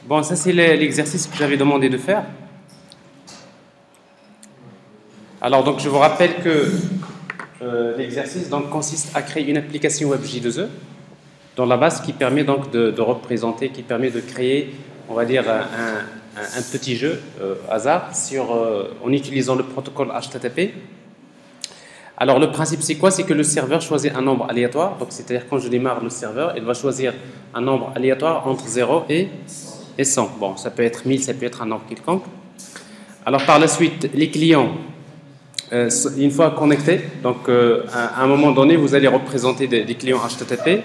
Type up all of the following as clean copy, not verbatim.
Bon, ça c'est l'exercice que j'avais demandé de faire. Alors donc je vous rappelle que l'exercice donc consiste à créer une application web J2E dans la base qui permet donc de représenter, qui permet de créer, on va dire un petit jeu hasard en utilisant le protocole HTTP. Alors le principe c'est quoi? C'est que le serveur choisit un nombre aléatoire. Donc c'est-à-dire quand je démarre le serveur, il va choisir un nombre aléatoire entre 0 et 100. Bon, ça peut être 1000, ça peut être un nombre quelconque. Alors par la suite, les clients, une fois connectés, donc à un moment donné, vous allez représenter des clients HTTP.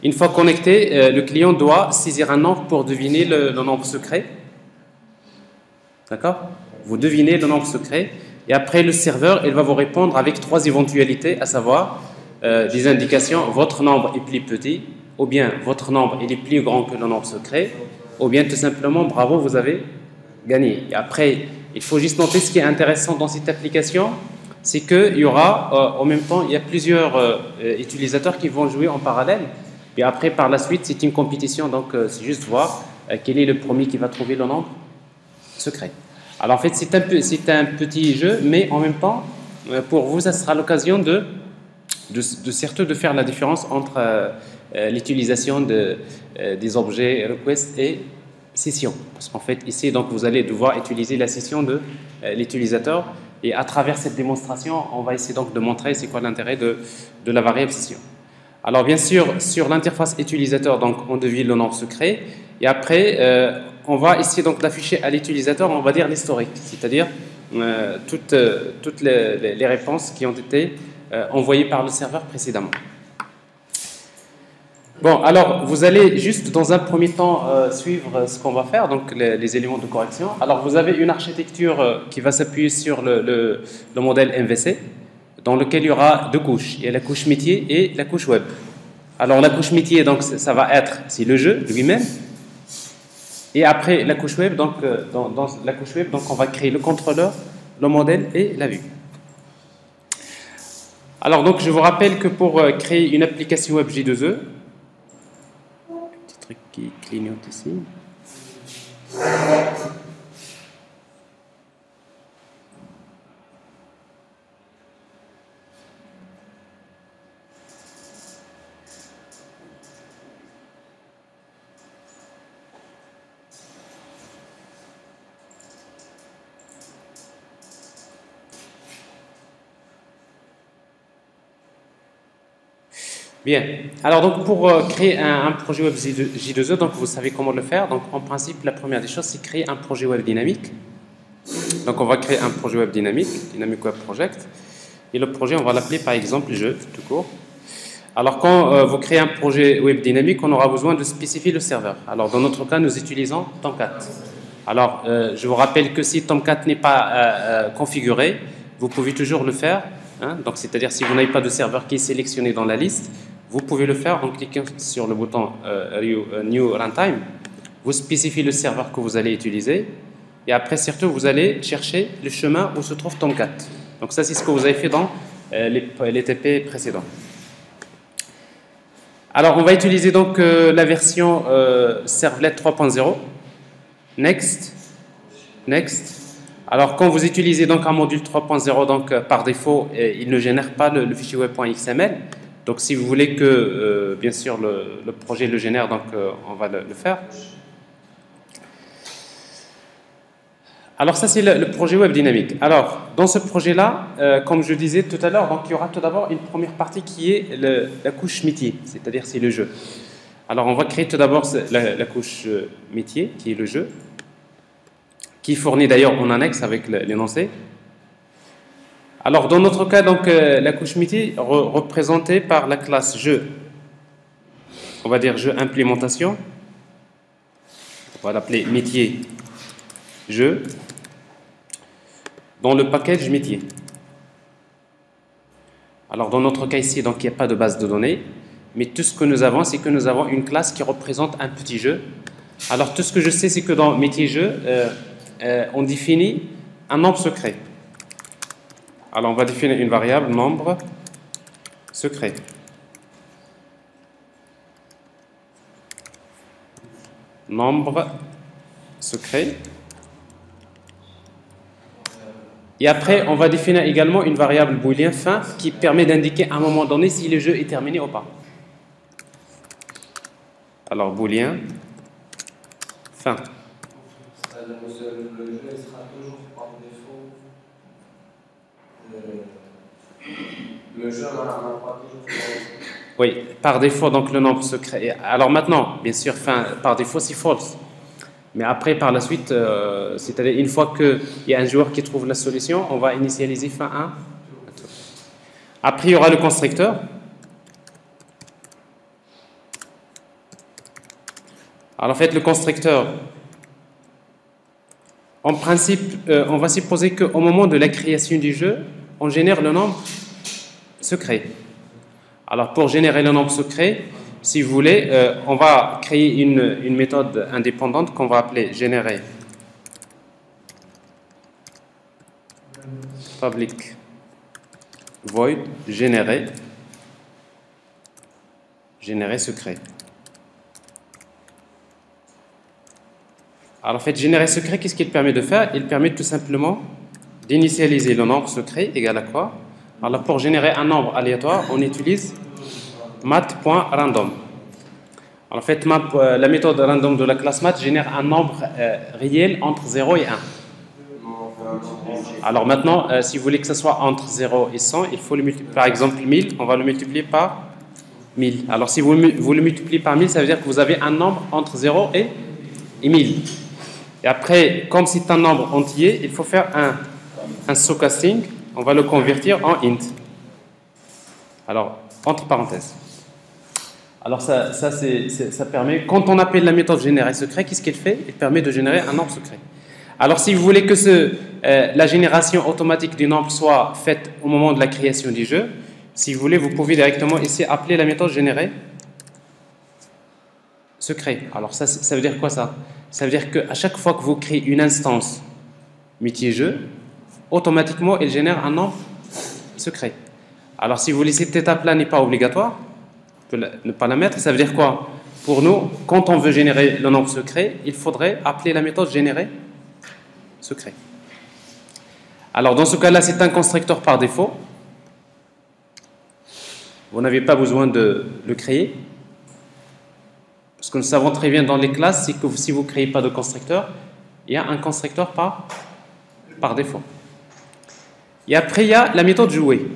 Une fois connecté, le client doit saisir un nombre pour deviner le nombre secret. D'accord? Vous devinez le nombre secret. Et après, le serveur, il va vous répondre avec 3 éventualités, à savoir des indications. Votre nombre est plus petit, ou bien votre nombre il est plus grand que le nombre secret, ou bien tout simplement, bravo, vous avez gagné. Et après, il faut juste noter ce qui est intéressant dans cette application, c'est qu'il y aura, en même temps, il y a plusieurs utilisateurs qui vont jouer en parallèle. Et après, par la suite, c'est une compétition, donc c'est juste voir quel est le premier qui va trouver le nombre secret. Alors en fait, c'est un petit jeu, mais en même temps, pour vous, ça sera l'occasion certes de faire la différence entre l'utilisation des objets request et session. Parce qu'en fait, ici, donc, vous allez devoir utiliser la session de l'utilisateur. Et à travers cette démonstration, on va essayer donc de montrer c'est quoi l'intérêt de la variable session. Alors bien sûr, sur l'interface utilisateur, donc, on devine le nombre secret. Et après, on va essayer donc d'afficher à l'utilisateur, on va dire l'historique, c'est-à-dire toutes les réponses qui ont été envoyées par le serveur précédemment. Bon, alors vous allez juste dans un premier temps suivre ce qu'on va faire, donc les éléments de correction. Alors vous avez une architecture qui va s'appuyer sur le modèle MVC, dans lequel il y aura 2 couches. Il y a la couche métier et la couche web. Alors la couche métier, donc ça va être, c'est le jeu lui-même. Et après la couche web, donc dans la couche web, donc on va créer le contrôleur, le modèle et la vue. Alors donc je vous rappelle que pour créer une application web J2E, petit truc qui clignote ici. Bien. Alors donc pour créer un projet web J2E, donc vous savez comment le faire. Donc en principe, la première des choses, c'est créer un projet web dynamique. Donc on va créer un projet web dynamique, Dynamic Web Project. Et le projet, on va l'appeler par exemple jeu, tout court. Alors quand vous créez un projet web dynamique, on aura besoin de spécifier le serveur. Alors dans notre cas, nous utilisons Tomcat. Alors je vous rappelle que si Tomcat n'est pas configuré, vous pouvez toujours le faire. Hein, donc c'est-à-dire si vous n'avez pas de serveur qui est sélectionné dans la liste, vous pouvez le faire en cliquant sur le bouton New Runtime. Vous spécifiez le serveur que vous allez utiliser et après surtout vous allez chercher le chemin où se trouve Tomcat. Donc ça c'est ce que vous avez fait dans les TP précédents. Alors on va utiliser donc la version Servlet 3.0. Next. Alors quand vous utilisez donc un module 3.0, donc par défaut, il ne génère pas le fichier web.xml. Donc si vous voulez que, bien sûr, le projet le génère, donc on va le faire. Alors ça c'est le projet web dynamique. Alors dans ce projet-là, comme je disais tout à l'heure, donc il y aura tout d'abord une première partie qui est la couche métier, c'est-à-dire c'est le jeu. Alors on va créer tout d'abord la couche métier qui est le jeu, qui est fourni d'ailleurs en annexe avec l'énoncé. Alors dans notre cas, donc la couche métier représentée par la classe jeu, on va dire jeu implémentation, on va l'appeler métier jeu, dans le package métier. Alors dans notre cas ici, donc il n'y a pas de base de données, mais tout ce que nous avons, c'est que nous avons une classe qui représente un petit jeu. Alors tout ce que je sais, c'est que dans métier jeu, on définit un nombre secret. Alors, on va définir une variable nombre secret. Nombre secret. Et après, on va définir également une variable booléen fin qui permet d'indiquer à un moment donné si le jeu est terminé ou pas. Alors, booléen fin. Le jeu sera toujours par défaut. Le jeu n'en a pas toujours. Oui, par défaut, donc le nombre secret. Alors maintenant, bien sûr, fin, par défaut, c'est false. Mais après, par la suite, c'est-à-dire une fois qu'il y a un joueur qui trouve la solution, on va initialiser fin 1. Après, il y aura le constructeur. Alors en fait, le constructeur, en principe, on va supposer qu'au moment de la création du jeu, on génère le nombre secret. Alors pour générer le nombre secret, si vous voulez, on va créer une méthode indépendante qu'on va appeler générer public void générer secret. Alors en fait, générer secret, qu'est-ce qu'il permet de faire? Il permet tout simplement d'initialiser le nombre secret égal à quoi? Alors pour générer un nombre aléatoire, on utilise math.random. En fait, la méthode random de la classe math génère un nombre réel entre 0 et 1. Alors maintenant, si vous voulez que ce soit entre 0 et 100, il faut le multiplier. Par exemple, 1000, on va le multiplier par 1000. Alors si vous le multipliez par 1000, ça veut dire que vous avez un nombre entre 0 et 1000. Et après, comme c'est un nombre entier, il faut faire un stochastic. On va le convertir en int. Alors, entre parenthèses. Alors ça permet, quand on appelle la méthode générer secret, qu'est-ce qu'elle fait? Elle permet de générer un nombre secret. Alors si vous voulez que la génération automatique du nombre soit faite au moment de la création du jeu, si vous voulez, vous pouvez directement ici appeler la méthode générer secret. Alors ça veut dire quoi ça? Ça veut dire qu'à chaque fois que vous créez une instance métier jeu, automatiquement elle génère un nombre secret. Alors si vous voulez, cette étape-là n'est pas obligatoire, ne pas la mettre, ça veut dire quoi? Pour nous, quand on veut générer le nombre secret, il faudrait appeler la méthode générer secret. Alors dans ce cas-là, c'est un constructeur par défaut. Vous n'avez pas besoin de le créer. Parce que nous savons très bien dans les classes, c'est que si vous ne créez pas de constructeur, il y a un constructeur par défaut. Et après, il y a la méthode jouer.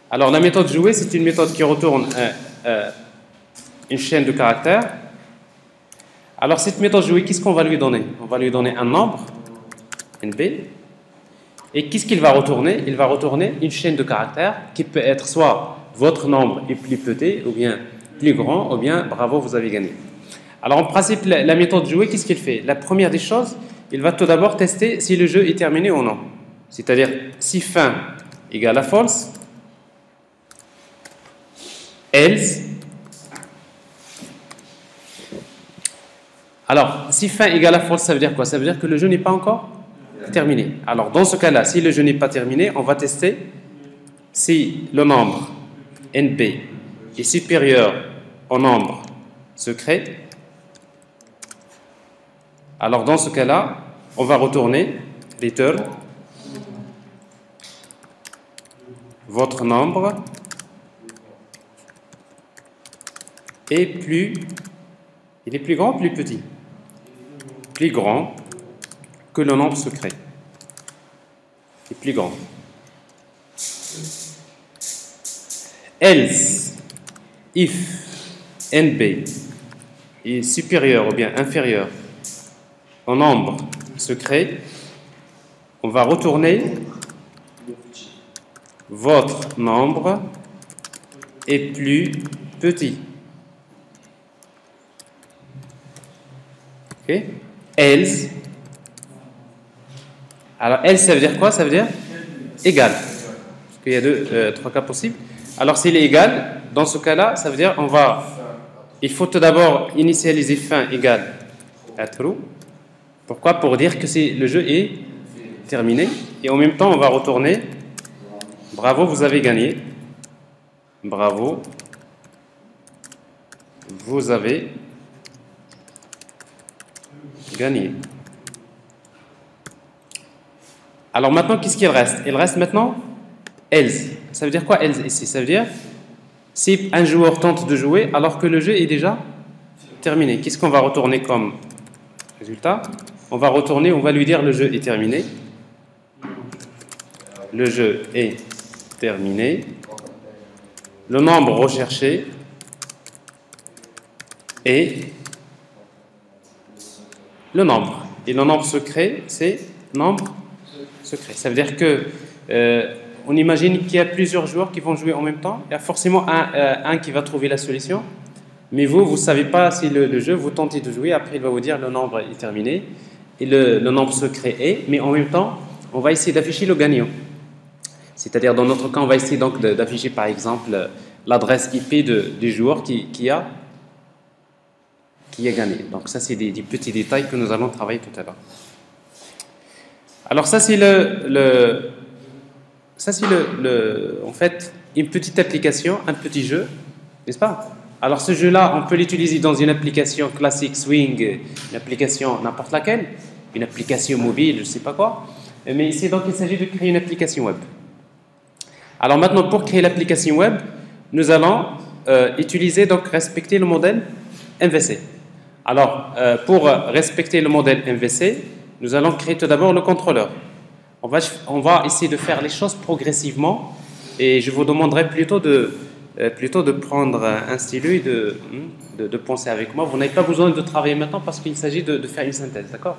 Alors la méthode jouer, c'est une méthode qui retourne une chaîne de caractères. Alors cette méthode jouer, qu'est-ce qu'on va lui donner? On va lui donner un nombre, NB. Et qu'est-ce qu'il va retourner? Il va retourner une chaîne de caractères qui peut être soit votre nombre est plus petit, ou bien plus grand, ou bien bravo, vous avez gagné. Alors en principe, la méthode jouer, qu'est-ce qu'il fait? La première des choses, il va tout d'abord tester si le jeu est terminé ou non. C'est-à-dire si fin égale à false, else. Alors, si fin égale à false, ça veut dire quoi? Ça veut dire que le jeu n'est pas encore terminé. Alors, dans ce cas-là, si le jeu n'est pas terminé, on va tester si le nombre NP est supérieur au nombre secret. Alors, dans ce cas-là, on va retourner return votre nombre est plus, il est plus grand ou plus petit? Plus grand que le nombre secret. Il est plus grand. Else, if NB est supérieur ou bien inférieur au nombre secret, on va retourner votre nombre est plus petit. Ok? Else. Alors, else, ça veut dire quoi? Ça veut dire égal. Parce qu'il y a trois cas possibles. Alors, s'il est égal, dans ce cas-là, ça veut dire il faut tout d'abord initialiser fin égale à true. Pourquoi? Pour dire que le jeu est terminé. Et en même temps, on va retourner bravo, vous avez gagné. Bravo, vous avez Gagné. Alors maintenant, qu'est-ce qu'il reste? Il reste maintenant else. Ça veut dire quoi else ici? Ça veut dire si un joueur tente de jouer alors que le jeu est déjà terminé. Qu'est-ce qu'on va retourner comme résultat? On va retourner, on va lui dire le jeu est terminé. Le jeu est terminé. Le nombre recherché est le nombre. Et le nombre secret, c'est nombre secret. Ça veut dire que on imagine qu'il y a plusieurs joueurs qui vont jouer en même temps. Il y a forcément un qui va trouver la solution. Mais vous ne savez pas si le jeu, vous tentez de jouer. Après, il va vous dire le nombre est terminé. Et le nombre secret est. Mais en même temps, on va essayer d'afficher le gagnant. C'est-à-dire, dans notre cas, on va essayer donc d'afficher, par exemple, l'adresse IP du joueur qui a gagné. Donc, ça, c'est des petits détails que nous allons travailler tout à l'heure. Alors, ça, c'est en fait, une petite application, un petit jeu, n'est-ce pas? Alors, ce jeu-là, on peut l'utiliser dans une application classique Swing, une application n'importe laquelle, une application mobile, je ne sais pas quoi. Mais ici, donc, il s'agit de créer une application web. Alors maintenant, pour créer l'application web, nous allons respecter le modèle MVC. Alors, pour respecter le modèle MVC, nous allons créer tout d'abord le contrôleur. On va essayer de faire les choses progressivement et je vous demanderai plutôt de prendre un stylo et de penser avec moi. Vous n'avez pas besoin de travailler maintenant parce qu'il s'agit de faire une synthèse, d'accord?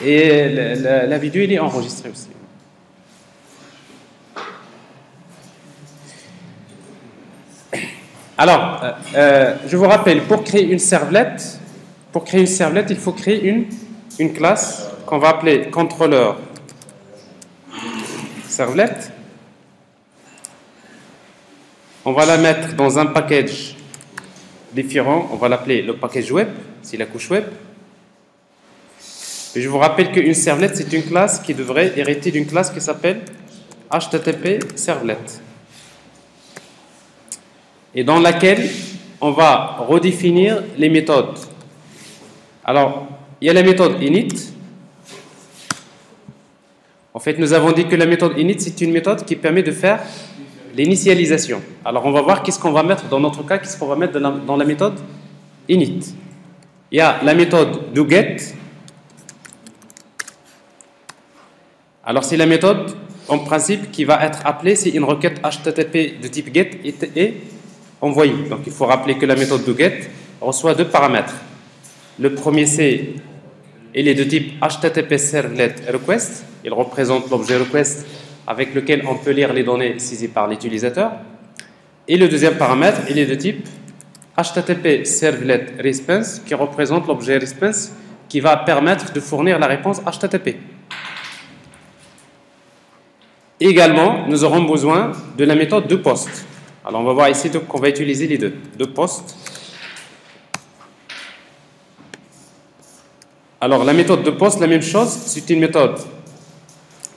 Et la vidéo, elle est enregistrée aussi. Alors, je vous rappelle, pour créer une servlette, il faut créer une classe qu'on va appeler contrôleur servlette. On va la mettre dans un package différent. On va l'appeler le package web, c'est la couche web. Et je vous rappelle qu'une servlette, c'est une classe qui devrait hériter d'une classe qui s'appelle HTTP servlet. Et dans laquelle on va redéfinir les méthodes. Alors, il y a la méthode init. En fait, nous avons dit que la méthode init, c'est une méthode qui permet de faire l'initialisation. Alors, on va voir qu'est-ce qu'on va mettre dans notre cas, qu'est-ce qu'on va mettre dans la méthode init. Il y a la méthode doGet. Alors, c'est la méthode, en principe, qui va être appelée si une requête HTTP de type GET est envoyée. Donc, il faut rappeler que la méthode doGet reçoit deux paramètres. Le premier, il est de type HTTP servlet request. Il représente l'objet request avec lequel on peut lire les données saisies par l'utilisateur. Et le deuxième paramètre, il est de type HTTP servlet response, qui représente l'objet response qui va permettre de fournir la réponse HTTP. Également, nous aurons besoin de la méthode doPost. Alors, on va voir ici qu'on va utiliser les deux. doPost. Alors, la méthode doPost, la même chose, c'est une méthode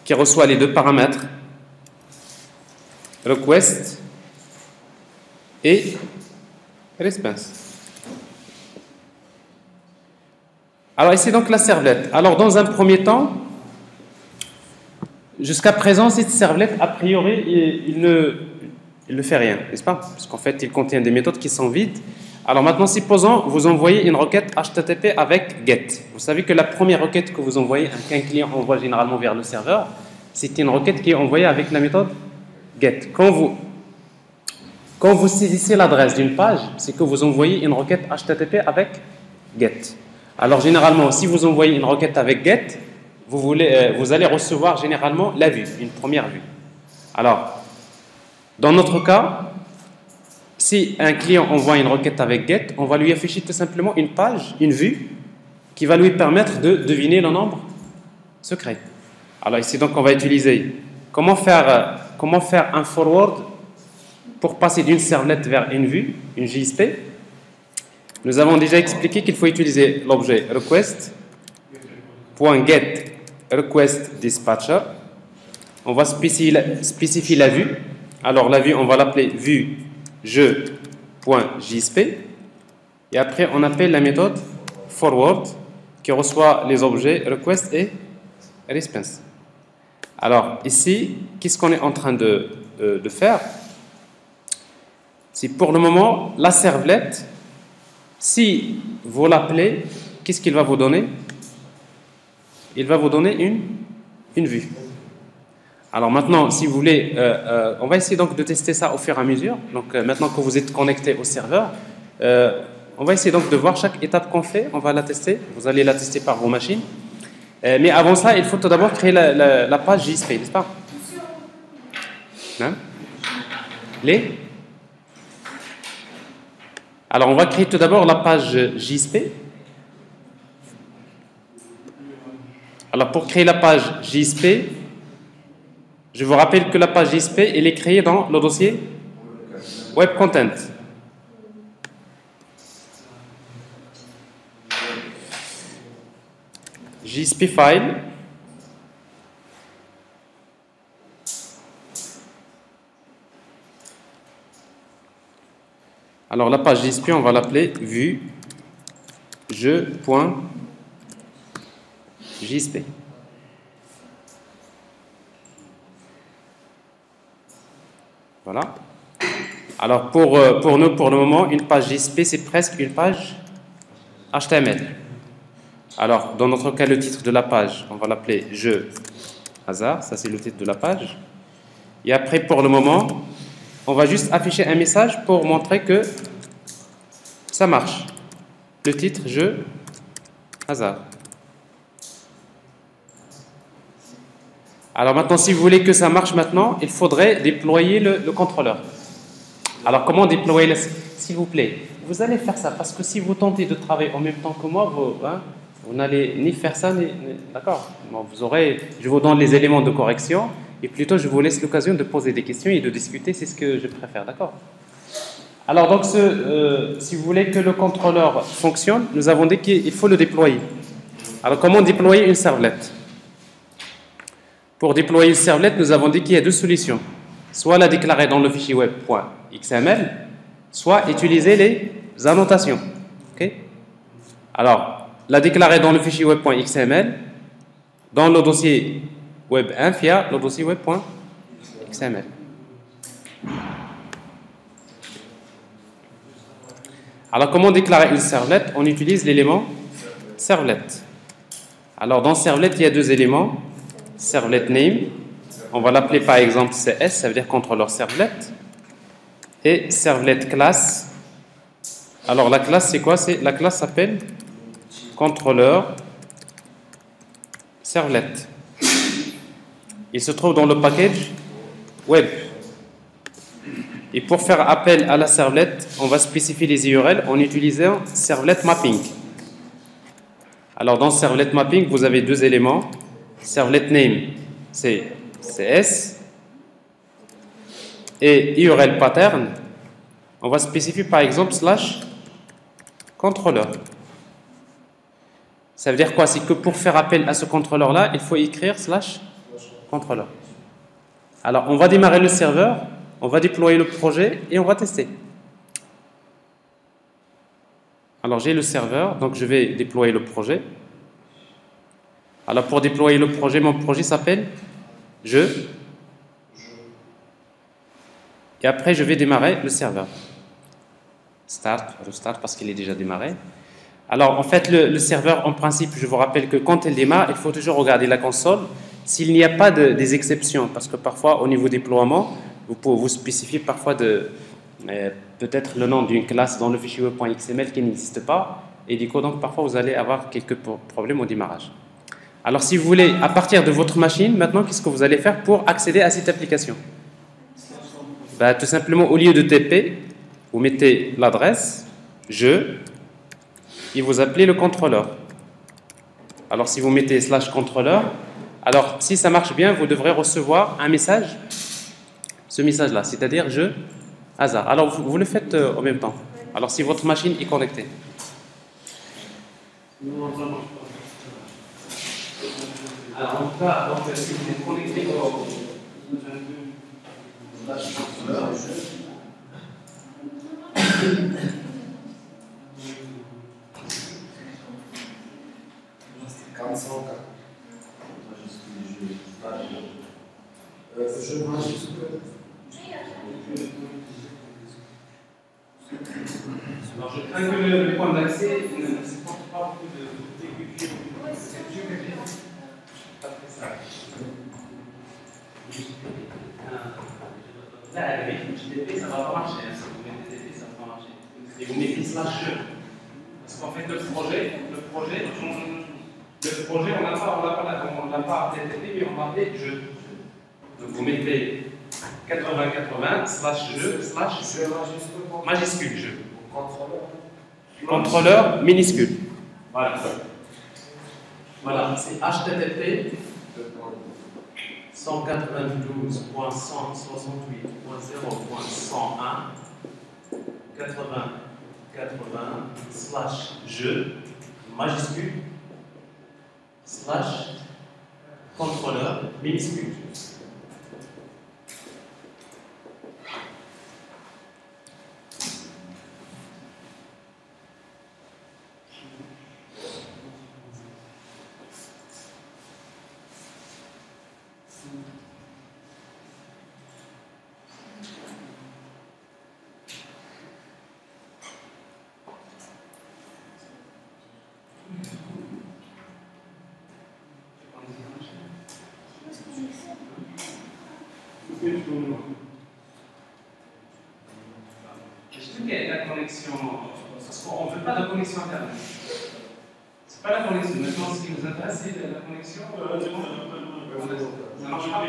qui reçoit les deux paramètres request et response. Alors, ici donc la servlette. Alors, dans un premier temps, jusqu'à présent, cette servlette, a priori, il ne fait rien, n'est-ce pas? Parce qu'en fait, il contient des méthodes qui sont vides. Alors maintenant, supposons vous envoyez une requête HTTP avec GET. Vous savez que la première requête que vous envoyez, qu'un client envoie généralement vers le serveur, c'est une requête qui est envoyée avec la méthode GET. Quand vous saisissez l'adresse d'une page, c'est que vous envoyez une requête HTTP avec GET. Alors généralement, si vous envoyez une requête avec GET, vous allez recevoir généralement la vue, une première vue. Alors, dans notre cas, si un client envoie une requête avec GET, on va lui afficher tout simplement une page, une vue, qui va lui permettre de deviner le nombre secret. Alors ici, donc, on va utiliser comment faire un forward pour passer d'une servlette vers une vue, une JSP. Nous avons déjà expliqué qu'il faut utiliser l'objet request.get request dispatcher. On va spécifier la vue. Alors la vue, on va l'appeler vue jeu.getInfo. .jsp. Et après, on appelle la méthode forward qui reçoit les objets request et response. Alors, ici, qu'est-ce qu'on est en train de faire? C'est pour le moment, la servlette, si vous l'appelez, qu'est-ce qu'il va vous donner? Il va vous donner une vue. Alors maintenant, si vous voulez, on va essayer donc de tester ça au fur et à mesure. Donc maintenant que vous êtes connecté au serveur, on va essayer donc de voir chaque étape qu'on fait. On va la tester. Vous allez la tester par vos machines. Mais avant ça, il faut tout d'abord créer la page JSP, n'est-ce pas? Hein? Alors on va créer tout d'abord la page JSP. Alors pour créer la page JSP, je vous rappelle que la page JSP, elle est créée dans le dossier Web Content. JSP file. Alors la page JSP, on va l'appeler vue jeu.jsp. Voilà. Alors pour nous, pour le moment, une page JSP, c'est presque une page HTML. Alors, dans notre cas, le titre de la page, on va l'appeler jeu hasard. Ça, c'est le titre de la page. Et après, pour le moment, on va juste afficher un message pour montrer que ça marche. Le titre jeu hasard. Alors maintenant, si vous voulez que ça marche maintenant, il faudrait déployer le contrôleur. Alors comment déployer s'il vous plaît, vous allez faire ça, parce que si vous tentez de travailler en même temps que moi, vous n'allez ni faire ça, d'accord, bon, je vous donne les éléments de correction, et plutôt je vous laisse l'occasion de poser des questions et de discuter, c'est ce que je préfère, d'accord? Alors donc, si vous voulez que le contrôleur fonctionne, nous avons dit qu'il faut le déployer. Alors comment déployer une servlette? Pour déployer une servlette, nous avons dit qu'il y a deux solutions. Soit la déclarer dans le fichier web.xml, soit utiliser les annotations. Okay? Alors, la déclarer dans le fichier web.xml, dans le dossier web1 via le dossier web.xml. Alors, comment déclarer une servlette? On utilise l'élément servlette. Alors, dans servlette, il y a deux éléments. Servlet name, on va l'appeler par exemple CS, ça veut dire contrôleur servlet. Et servlet class. Alors la classe c'est quoi? La classe s'appelle contrôleur servlet. Il se trouve dans le package web. Et pour faire appel à la servlette, on va spécifier les URL en utilisant servlet mapping. Alors dans servlet mapping, vous avez deux éléments. Servlet name, c'est CS. Et URL pattern, on va spécifier par exemple /controller. Ça veut dire quoi? C'est que pour faire appel à ce contrôleur-là, il faut écrire /controller. Alors, on va démarrer le serveur, on va déployer le projet et on va tester. Alors, j'ai le serveur, donc je vais déployer le projet. Alors, pour déployer le projet, mon projet s'appelle jeu. Et après, je vais démarrer le serveur. Restart parce qu'il est déjà démarré. Alors, en fait, le serveur, en principe, je vous rappelle que quand il démarre, il faut toujours regarder la console. S'il n'y a pas des exceptions, parce que parfois, au niveau déploiement, vous pouvez vous spécifier parfois peut-être le nom d'une classe dans le fichier web.xml qui n'existe pas. Et du coup, donc, parfois, vous allez avoir quelques problèmes au démarrage. Alors, si vous voulez, à partir de votre machine, maintenant, qu'est-ce que vous allez faire pour accéder à cette application? Tout simplement, au lieu de TP, vous mettez l'adresse jeu et vous appelez le contrôleur. Alors, si vous mettez /contrôleur, alors si ça marche bien, vous devrez recevoir un message, ce message-là, c'est-à-dire jeu hasard. Alors, vous le faites en même temps. Alors, si votre machine est connectée. Alors, en tout cas, si vous êtes connecté au Alors je crains que le point d'accès ne supporte pas beaucoup d'écriture. Là, avec HTTP, ça ne va pas marcher. Si vous mettez TP, ça ne va pas marcher. Et vous mettez slash. Parce qu'en fait, le projet, on n'a pas HTTP, mais on l'a appelé jeu. Donc vous mettez 80-80 slash jeu slash majuscule jeu. Contrôleur minuscule. Voilà. Voilà, c'est HTTP 192.168.0.101 80-80 slash jeu majuscule slash contrôleur minuscule. La connexion, parce qu'on ne veut pas de connexion internet. C'est pas la connexion. Maintenant, ce qui nous intéresse, c'est la connexion. Ça marche pas.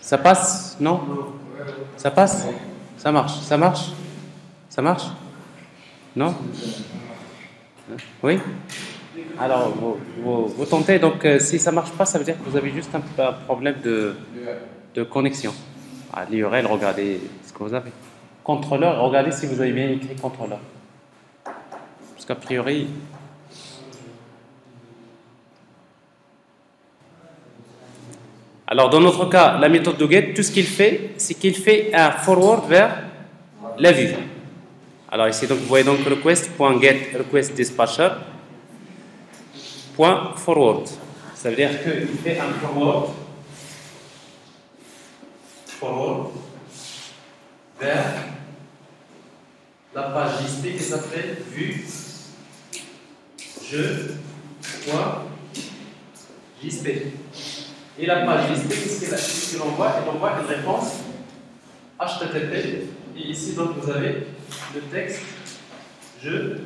Ça passe? Non? Ça passe? Ça marche? Ça marche? Ça marche? Non? Oui? Alors, vous tentez, donc si ça ne marche pas, ça veut dire que vous avez juste un problème de connexion. Ah, l'URL, regardez ce que vous avez. Contrôleur, regardez si vous avez bien écrit contrôleur. Parce qu'a priori... Alors, dans notre cas, la méthode de get, tout ce qu'il fait, c'est qu'il fait un forward vers la vue. Alors ici, donc, vous voyez donc request.get request dispatcher .forward. Ça veut dire qu'il fait un forward vers la page JSP qui s'appelle vue jeu.jsp. Et la page JSP, qu'est-ce qu'il envoie? Il envoie une réponse HTTP. Et ici, donc, vous avez le texte je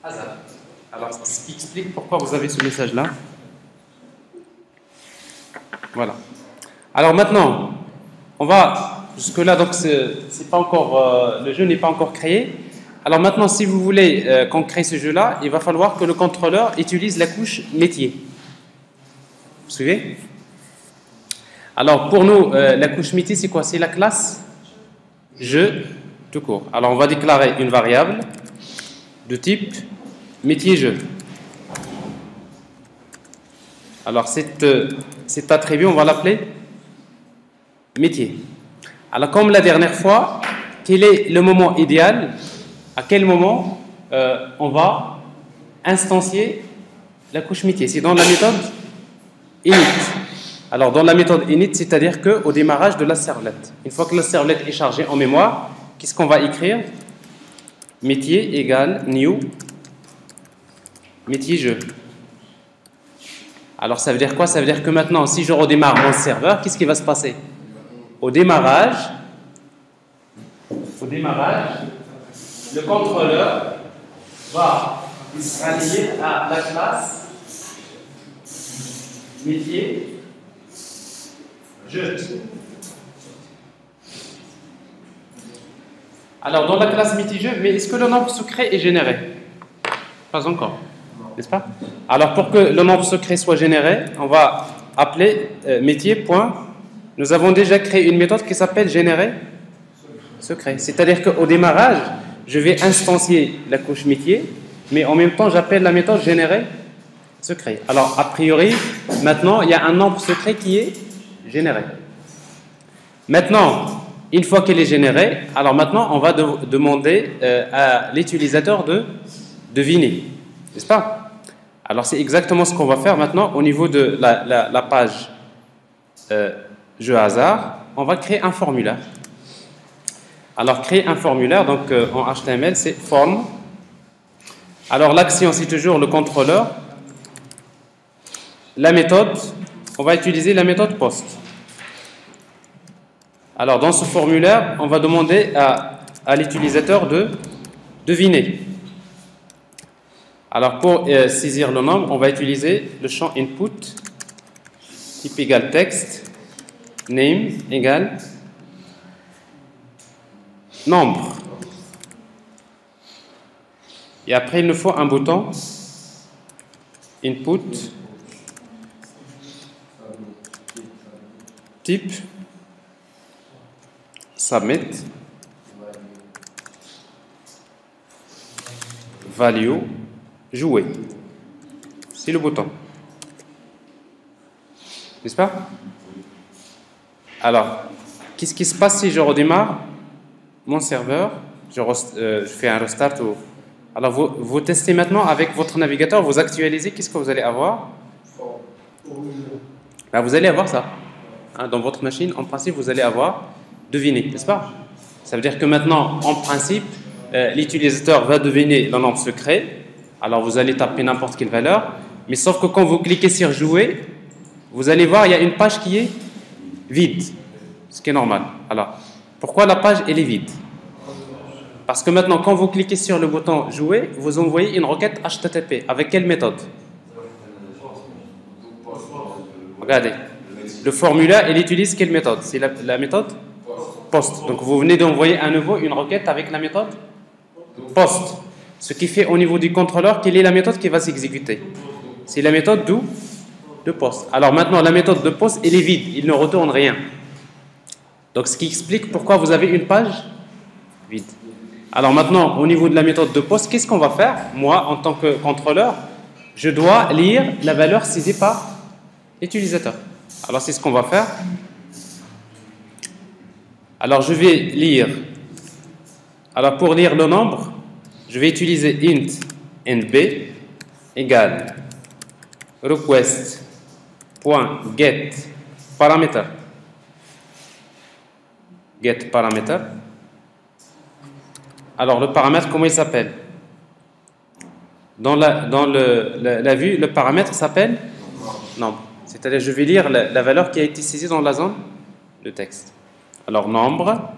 hasard. Alors, ce qui explique pourquoi vous avez ce message-là. Voilà. Alors maintenant, on va jusque-là, donc c'est pas encore, le jeu n'est pas encore créé. Alors maintenant, si vous voulez qu'on crée ce jeu-là, il va falloir que le contrôleur utilise la couche métier. Vous suivez? Alors pour nous, la couche métier, c'est quoi? C'est la classe jeu tout court. Alors on va déclarer une variable de type métier jeu. Alors cet attribut, on va l'appeler métier. Alors comme la dernière fois, quel est le moment idéal? À quel moment on va instancier la couche métier? C'est dans la méthode init. Alors dans la méthode init, c'est-à-dire qu'au démarrage de la servlette. Une fois que la servlette est chargée en mémoire, qu'est-ce qu'on va écrire? Métier égale new métier jeu. Alors ça veut dire quoi? Ça veut dire que maintenant, si je redémarre mon serveur, qu'est-ce qui va se passer? Au démarrage, le contrôleur va se rallier à la classe métier jeu. Alors dans la classe métier jeu, mais est-ce que le nombre secret est généré? Pas encore, n'est-ce pas? Alors pour que le nombre secret soit généré, on va appeler métier. Nous avons déjà créé une méthode qui s'appelle générer secret. C'est-à-dire qu'au démarrage, je vais instancier la couche métier, mais en même temps, j'appelle la méthode générer secret. Alors, a priori, maintenant, il y a un nombre secret qui est généré. Maintenant, une fois qu'il est généré, alors maintenant, on va demander à l'utilisateur de deviner, n'est-ce pas? Alors, c'est exactement ce qu'on va faire maintenant au niveau de la page jeu hasard. On va créer un formulaire. Alors, créer un formulaire, donc en HTML, c'est form. Alors, l'action, c'est toujours le contrôleur. La méthode, on va utiliser la méthode post. Alors, dans ce formulaire, on va demander à l'utilisateur de deviner. Alors, pour saisir le nombre, on va utiliser le champ input, type égale texte, name égale nombre. Et après, il nous faut un bouton input type submit value jouer. C'est le bouton. N'est-ce pas? Alors, qu'est-ce qui se passe si je redémarre mon serveur, je fais un restart. Alors, vous testez maintenant avec votre navigateur, vous actualisez, qu'est-ce que vous allez avoir? Ben, vous allez avoir ça. Hein, dans votre machine, en principe, vous allez avoir deviner, n'est-ce pas? Ça veut dire que maintenant, en principe, l'utilisateur va deviner le nombre secret. Alors, vous allez taper n'importe quelle valeur. Mais sauf que quand vous cliquez sur jouer, vous allez voir, il y a une page qui est vide. Ce qui est normal. Alors, pourquoi la page elle est vide? Parce que maintenant, quand vous cliquez sur le bouton jouer, vous envoyez une requête HTTP. Avec quelle méthode? Regardez. Le formulaire, il utilise quelle méthode? C'est la méthode post. Donc, vous venez d'envoyer à nouveau une requête avec la méthode post. Ce qui fait au niveau du contrôleur, quelle est la méthode qui va s'exécuter? C'est la méthode de post. Alors maintenant, la méthode de post, elle est vide. Il ne retourne rien. Donc, ce qui explique pourquoi vous avez une page vide. Alors maintenant, au niveau de la méthode de post, qu'est-ce qu'on va faire? Moi, en tant que contrôleur, je dois lire la valeur saisie par l'utilisateur. Alors, c'est ce qu'on va faire. Alors, je vais lire. Alors, pour lire le nombre, je vais utiliser int nb égale request.get paramètre. Get paramètre. Alors, le paramètre, comment il s'appelle? Dans la vue, le paramètre s'appelle nombre. C'est-à-dire, je vais lire la valeur qui a été saisie dans la zone de texte. Alors, nombre.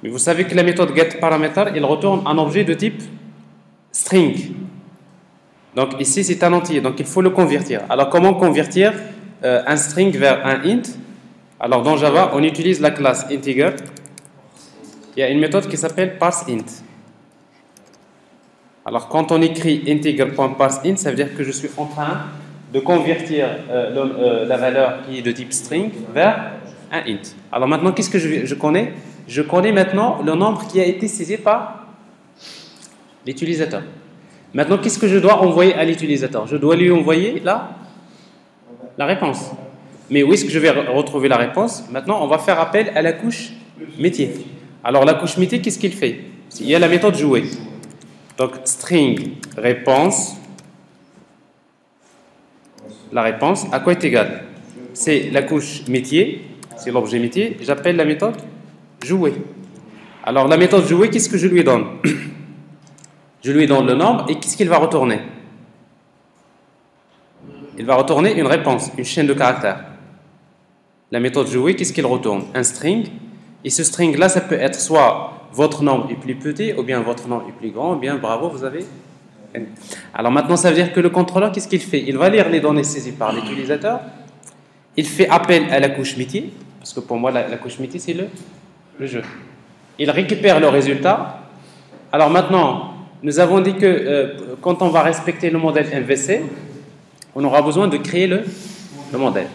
Mais vous savez que la méthode getParameter, il retourne un objet de type string. Donc, ici, c'est un entier. Donc, il faut le convertir. Alors, comment convertir un string vers un int? Alors, dans Java, on utilise la classe integer. Il y a une méthode qui s'appelle parseInt. Alors, quand on écrit integer.parseInt, ça veut dire que je suis en train de convertir la valeur qui est de type string vers un int. Alors maintenant, qu'est-ce que je connais? Je connais maintenant le nombre qui a été saisi par l'utilisateur. Maintenant, qu'est-ce que je dois envoyer à l'utilisateur? Je dois lui envoyer la réponse. Mais où est-ce que je vais retrouver la réponse? Maintenant, on va faire appel à la couche métier. Alors, la couche métier, qu'est-ce qu'il fait? Il y a la méthode jouer. Donc, string réponse. La réponse, à quoi est égale? C'est la couche métier, c'est l'objet métier. J'appelle la méthode jouer. Alors, la méthode jouer, qu'est-ce que je lui donne? Je lui donne le nombre et qu'est-ce qu'il va retourner? Il va retourner une réponse, une chaîne de caractères. La méthode jouer, qu'est-ce qu'il retourne? Un string. Et ce string-là, ça peut être soit votre nombre est plus petit, ou bien votre nombre est plus grand, ou bien bravo, vous avez. Alors maintenant, ça veut dire que le contrôleur, qu'est-ce qu'il fait? Il va lire les données saisies par l'utilisateur. Il fait appel à la couche métier, parce que pour moi, la couche métier, c'est le jeu. Il récupère le résultat. Alors maintenant, nous avons dit que quand on va respecter le modèle MVC, on aura besoin de créer le modèle.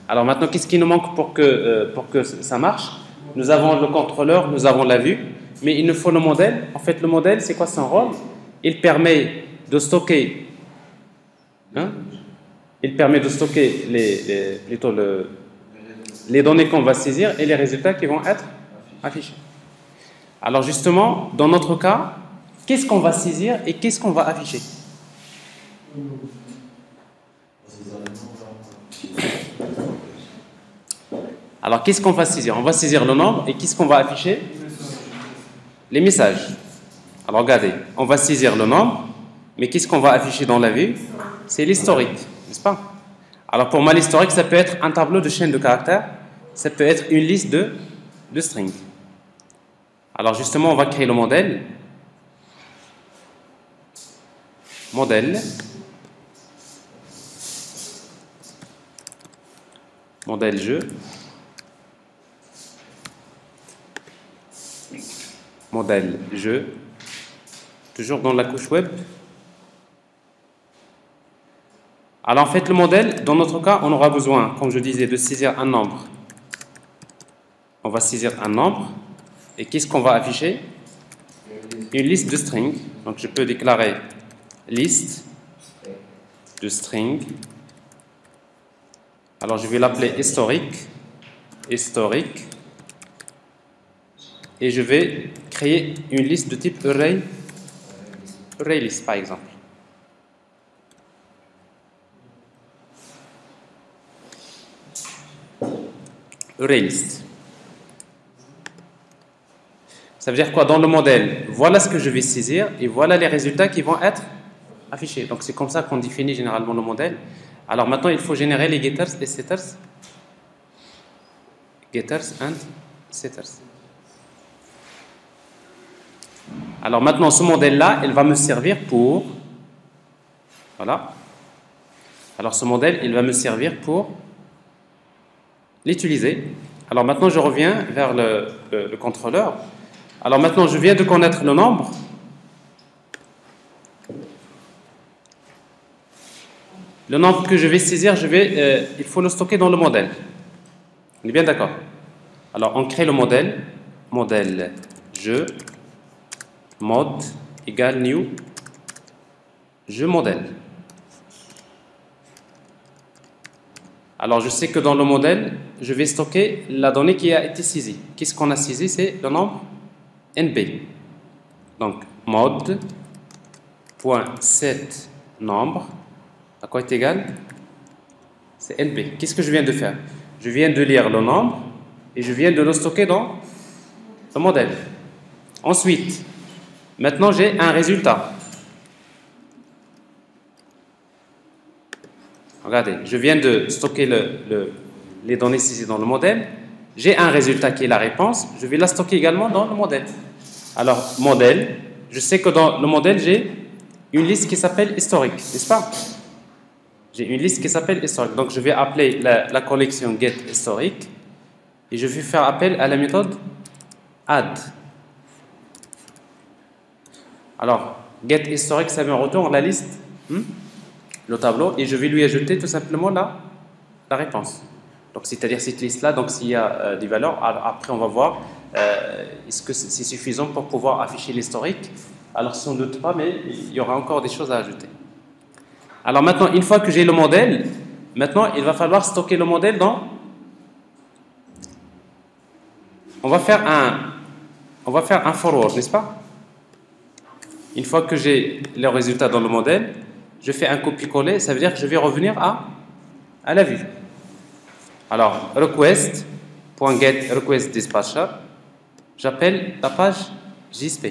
Alors maintenant, qu'est-ce qui nous manque pour que ça marche? Nous avons le contrôleur, nous avons la vue, mais il nous faut le modèle. En fait, le modèle, c'est quoi son rôle? Il permet de stocker, il permet de stocker les données qu'on va saisir et les résultats qui vont être affichés. Alors justement, dans notre cas, qu'est-ce qu'on va saisir et qu'est-ce qu'on va afficher? Alors, qu'est-ce qu'on va saisir? On va saisir le nombre et qu'est-ce qu'on va afficher? Les messages. Alors, regardez, on va saisir le nombre, mais qu'est-ce qu'on va afficher dans la vue? C'est l'historique, n'est-ce pas? Alors, pour moi, l'historique, ça peut être un tableau de chaîne de caractères, ça peut être une liste de strings. Alors, justement, on va créer le modèle. Modèle. Modèle jeu. Modèle jeu, toujours dans la couche web. Alors en fait, le modèle, dans notre cas, on aura besoin, comme je disais, de saisir un nombre. On va saisir un nombre. Et qu'est-ce qu'on va afficher? Une liste de strings. Donc je peux déclarer liste de strings. Alors je vais l'appeler historique. Historique. Et je vais créer une liste de type array list par exemple. Array list. Ça veut dire quoi? Dans le modèle, voilà ce que je vais saisir et voilà les résultats qui vont être affichés. Donc c'est comme ça qu'on définit généralement le modèle. Alors maintenant, il faut générer les getters et setters. Getters and setters. Alors maintenant, ce modèle-là, il va me servir pour... Voilà. Alors ce modèle, il va me servir pour l'utiliser. Alors maintenant, je reviens vers le contrôleur. Alors maintenant, je viens de connaître le nombre. Le nombre que je vais saisir, il faut le stocker dans le modèle. On est bien d'accord? Alors on crée le modèle. Modèle jeu. Mode égale new jeu modèle. Alors je sais que dans le modèle, je vais stocker la donnée qui a été saisie. Qu'est-ce qu'on a saisi? C'est le nombre NB. Donc mode.set nombre à quoi est égal? C'est NB. Qu'est-ce que je viens de faire? Je viens de lire le nombre et je viens de le stocker dans le modèle. Ensuite, maintenant, j'ai un résultat. Regardez, je viens de stocker les données saisies dans le modèle. J'ai un résultat qui est la réponse. Je vais la stocker également dans le modèle. Alors, modèle, je sais que dans le modèle, j'ai une liste qui s'appelle historique, n'est-ce pas? J'ai une liste qui s'appelle historique. Donc, je vais appeler la collection get historique et je vais faire appel à la méthode add. Alors, get historique, ça me retourne la liste, le tableau, et je vais lui ajouter tout simplement la réponse. Donc, c'est-à-dire cette liste-là, donc s'il y a des valeurs, après on va voir est-ce que c'est suffisant pour pouvoir afficher l'historique. Alors, sans doute pas, mais il y aura encore des choses à ajouter. Alors maintenant, une fois que j'ai le modèle, maintenant il va falloir stocker le modèle dans... On va faire un forward, n'est-ce pas? Une fois que j'ai le résultat dans le modèle, je fais un copier-coller, ça veut dire que je vais revenir à la vue. Alors, request.get request dispatcher, j'appelle la page JSP.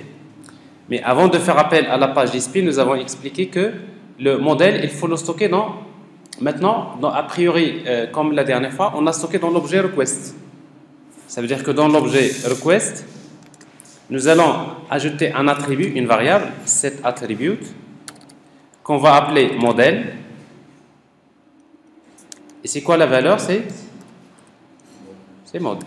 Mais avant de faire appel à la page JSP, nous avons expliqué que le modèle, il faut le stocker a priori, comme la dernière fois, on a stocké dans l'objet request. Ça veut dire que dans l'objet request, nous allons ajouter un attribut, une variable, set attribute, qu'on va appeler modèle. Et c'est quoi la valeur? C'est mode.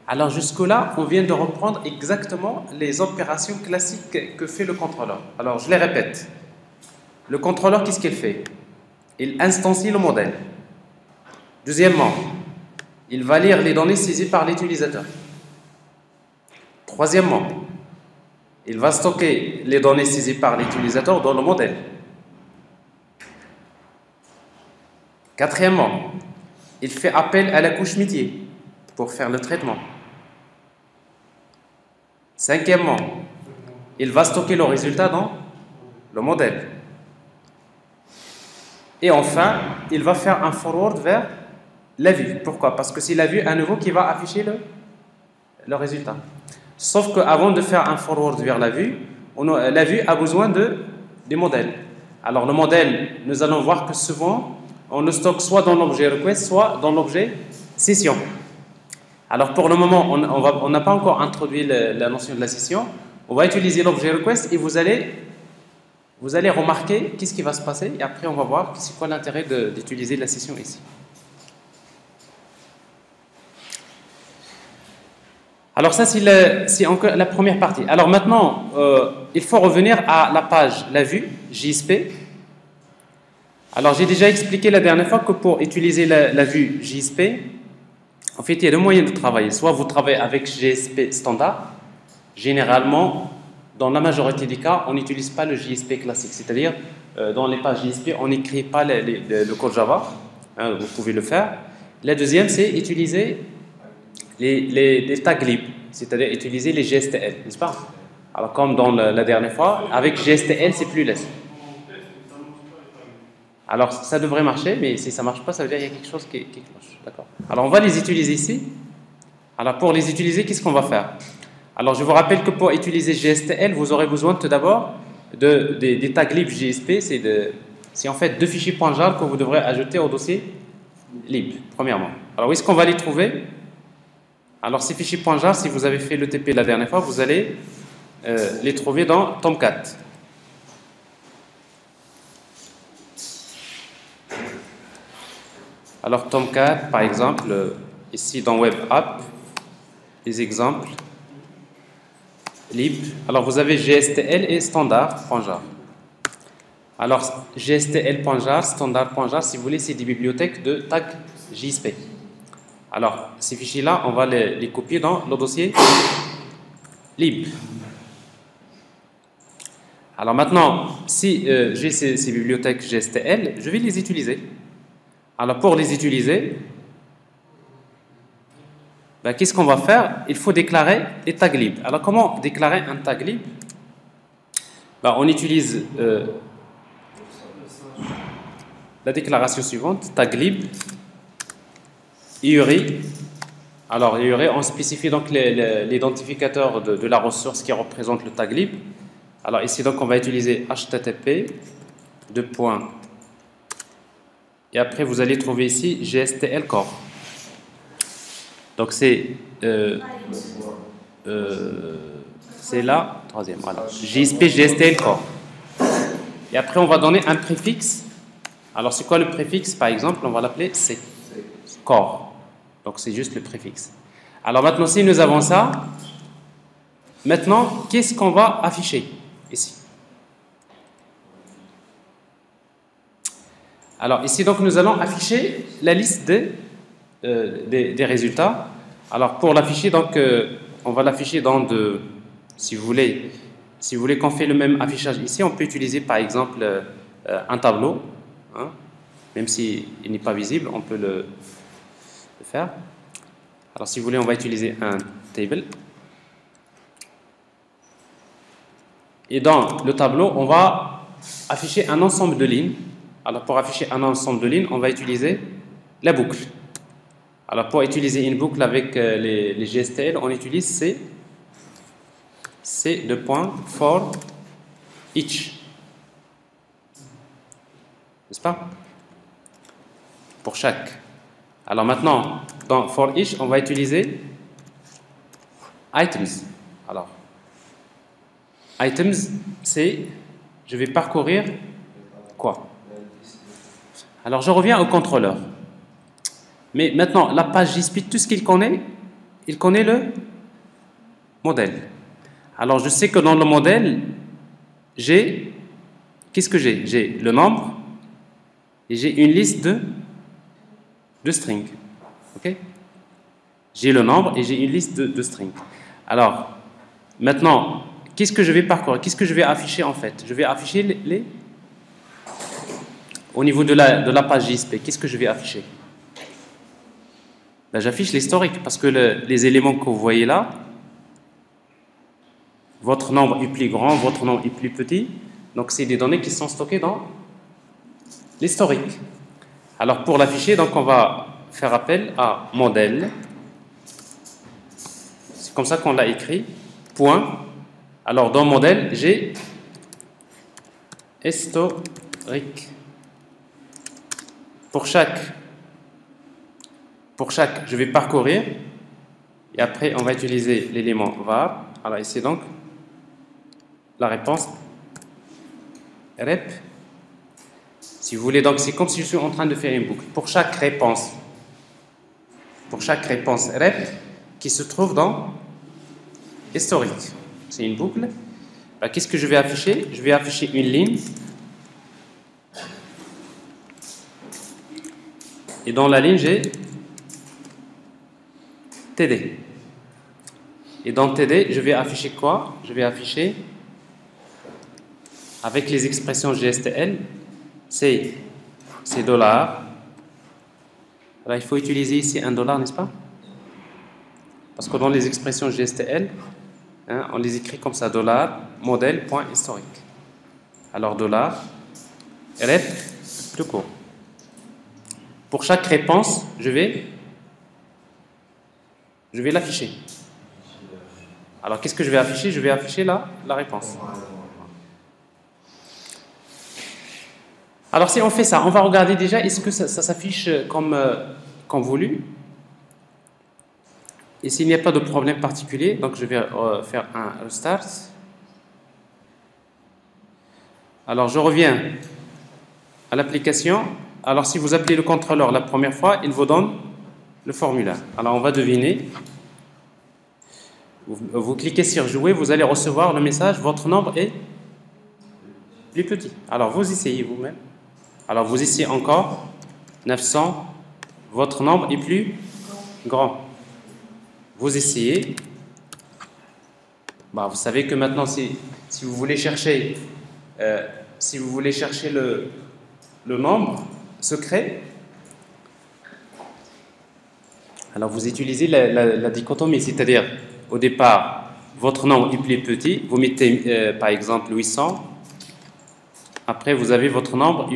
Alors jusque-là, on vient de reprendre exactement les opérations classiques que fait le contrôleur. Alors je les répète. Le contrôleur, qu'est-ce qu'il fait? Il instancie le modèle. Deuxièmement, il va lire les données saisies par l'utilisateur. Troisièmement, il va stocker les données saisies par l'utilisateur dans le modèle. Quatrièmement, il fait appel à la couche métier pour faire le traitement. Cinquièmement, il va stocker le résultat dans le modèle. Et enfin, il va faire un forward vers la vue. Pourquoi? Parce que c'est la vue à nouveau qui va afficher le résultat. Sauf qu'avant de faire un forward vers la vue a besoin du modèle. Alors le modèle, nous allons voir que souvent, on le stocke soit dans l'objet request, soit dans l'objet session. Alors pour le moment, on n'a pas encore introduit la notion de la session. On va utiliser l'objet request et vous allez remarquer qu'est-ce qui va se passer. Et après, on va voir c'est quoi l'intérêt d'utiliser la session ici. Alors ça, c'est encore la première partie. Alors maintenant, il faut revenir à la page, la vue, JSP. Alors j'ai déjà expliqué la dernière fois que pour utiliser la vue JSP, en fait, il y a deux moyens de travailler. Soit vous travaillez avec JSP standard. Généralement, dans la majorité des cas, on n'utilise pas le JSP classique. C'est-à-dire, dans les pages JSP, on n'écrit pas le code Java. Hein, vous pouvez le faire. La deuxième, c'est utiliser les tags libres, c'est-à-dire utiliser les GSTL, n'est-ce pas? Alors comme dans la dernière fois, avec GSTL c'est plus laisse. Alors ça devrait marcher, mais si ça ne marche pas, ça veut dire qu'il y a quelque chose qui cloche. D'accord. Alors on va les utiliser ici. Alors pour les utiliser, qu'est-ce qu'on va faire? Alors je vous rappelle que pour utiliser GSTL, vous aurez besoin tout d'abord des tags libres JSP, c'est en fait deux fichiers .jar que vous devrez ajouter au dossier lib, premièrement. Alors où est-ce qu'on va les trouver? Alors ces fichiers .jar, si vous avez fait le TP la dernière fois, vous allez les trouver dans Tomcat. Alors Tomcat, par exemple, ici dans Web App, les exemples, lib. Alors vous avez GSTL et standard.jar. Alors GSTL.jar, standard.jar, si vous voulez, c'est des bibliothèques de tags JSP. Alors, ces fichiers-là, on va les copier dans le dossier lib. Alors maintenant, si j'ai ces bibliothèques GSTL, je vais les utiliser. Alors pour les utiliser, qu'est-ce qu'on va faire? Il faut déclarer les tags lib. Alors comment déclarer un tag lib? On utilise la déclaration suivante, tag lib. IURI. Alors, IURI, on spécifie donc l'identificateur de la ressource qui représente le tag lib. Alors, ici, donc, on va utiliser HTTP, et après, vous allez trouver ici GSTL Core. Donc, c'est là, troisième, voilà. JSP GSTL Core. Et après, on va donner un préfixe. Alors, c'est quoi le préfixe? Par exemple, on va l'appeler C. Core. Donc, c'est juste le préfixe. Alors, maintenant, si nous avons ça, maintenant, qu'est-ce qu'on va afficher? ici. Alors ici, donc, nous allons afficher la liste des résultats. Alors pour l'afficher, donc, on va l'afficher dans si vous voulez qu'on fait le même affichage ici, on peut utiliser par exemple un tableau, hein, même s'il n'est pas visible, on peut le faire. Alors si vous voulez, on va utiliser un table. Et dans le tableau, on va afficher un ensemble de lignes. Alors pour afficher un ensemble de lignes, on va utiliser la boucle. Alors pour utiliser une boucle avec les GSTL, on utilise C de point for each. N'est-ce pas? Pour chaque. Alors maintenant, dans for each, on va utiliser items. Alors, items, c'est je vais parcourir quoi? Alors je reviens au contrôleur. Mais maintenant, la page JSpeed, tout ce qu'il connaît, il connaît le modèle. Alors je sais que dans le modèle, qu'est-ce que j'ai? J'ai le nombre et j'ai une liste de strings. Ok? J'ai le nombre et j'ai une liste de strings. Alors, maintenant, qu'est-ce que je vais parcourir? Qu'est-ce que je vais afficher en fait? Je vais afficher au niveau de la page JSP, qu'est-ce que je vais afficher? Ben, j'affiche l'historique parce que les éléments que vous voyez là, votre nombre est plus grand, votre nombre est plus petit, donc c'est des données qui sont stockées dans l'historique. Alors pour l'afficher, donc on va faire appel à modèle. C'est comme ça qu'on l'a écrit. Point. Alors dans modèle, j'ai historique. Pour chaque, je vais parcourir et après on va utiliser l'élément var. Alors ici donc la réponse rep. Si vous voulez, donc c'est comme si je suis en train de faire une boucle. Pour chaque réponse rep qui se trouve dans historique, c'est une boucle. Alors, qu'est-ce que je vais afficher? Je vais afficher une ligne. Et dans la ligne, j'ai TD. Et dans TD, je vais afficher quoi? Je vais afficher, avec les expressions GSTL, c'est dollars. Alors, il faut utiliser ici un dollar, n'est-ce pas? Parce que dans les expressions GSTL, hein, on les écrit comme ça, dollar, modèle, point historique. Alors, dollar, rep, tout court. Pour chaque réponse, je vais l'afficher. Alors, qu'est-ce que je vais afficher? Je vais afficher la réponse. Alors, si on fait ça, on va regarder déjà, est-ce que ça s'affiche comme voulu? Et s'il n'y a pas de problème particulier, donc je vais faire un restart. Alors, je reviens à l'application. Alors, si vous appelez le contrôleur la première fois, il vous donne le formulaire. Alors, on va deviner. Vous cliquez sur jouer, vous allez recevoir le message, votre nombre est plus petit. Alors, vous essayez vous-même. Alors, vous essayez encore. 900. Votre nombre est plus grand. Vous essayez. Bah, vous savez que maintenant, si vous voulez chercher, le nombre secret, alors vous utilisez la dichotomie, c'est-à-dire au départ, votre nombre est plus petit, vous mettez par exemple 800. Après, vous avez votre nombre.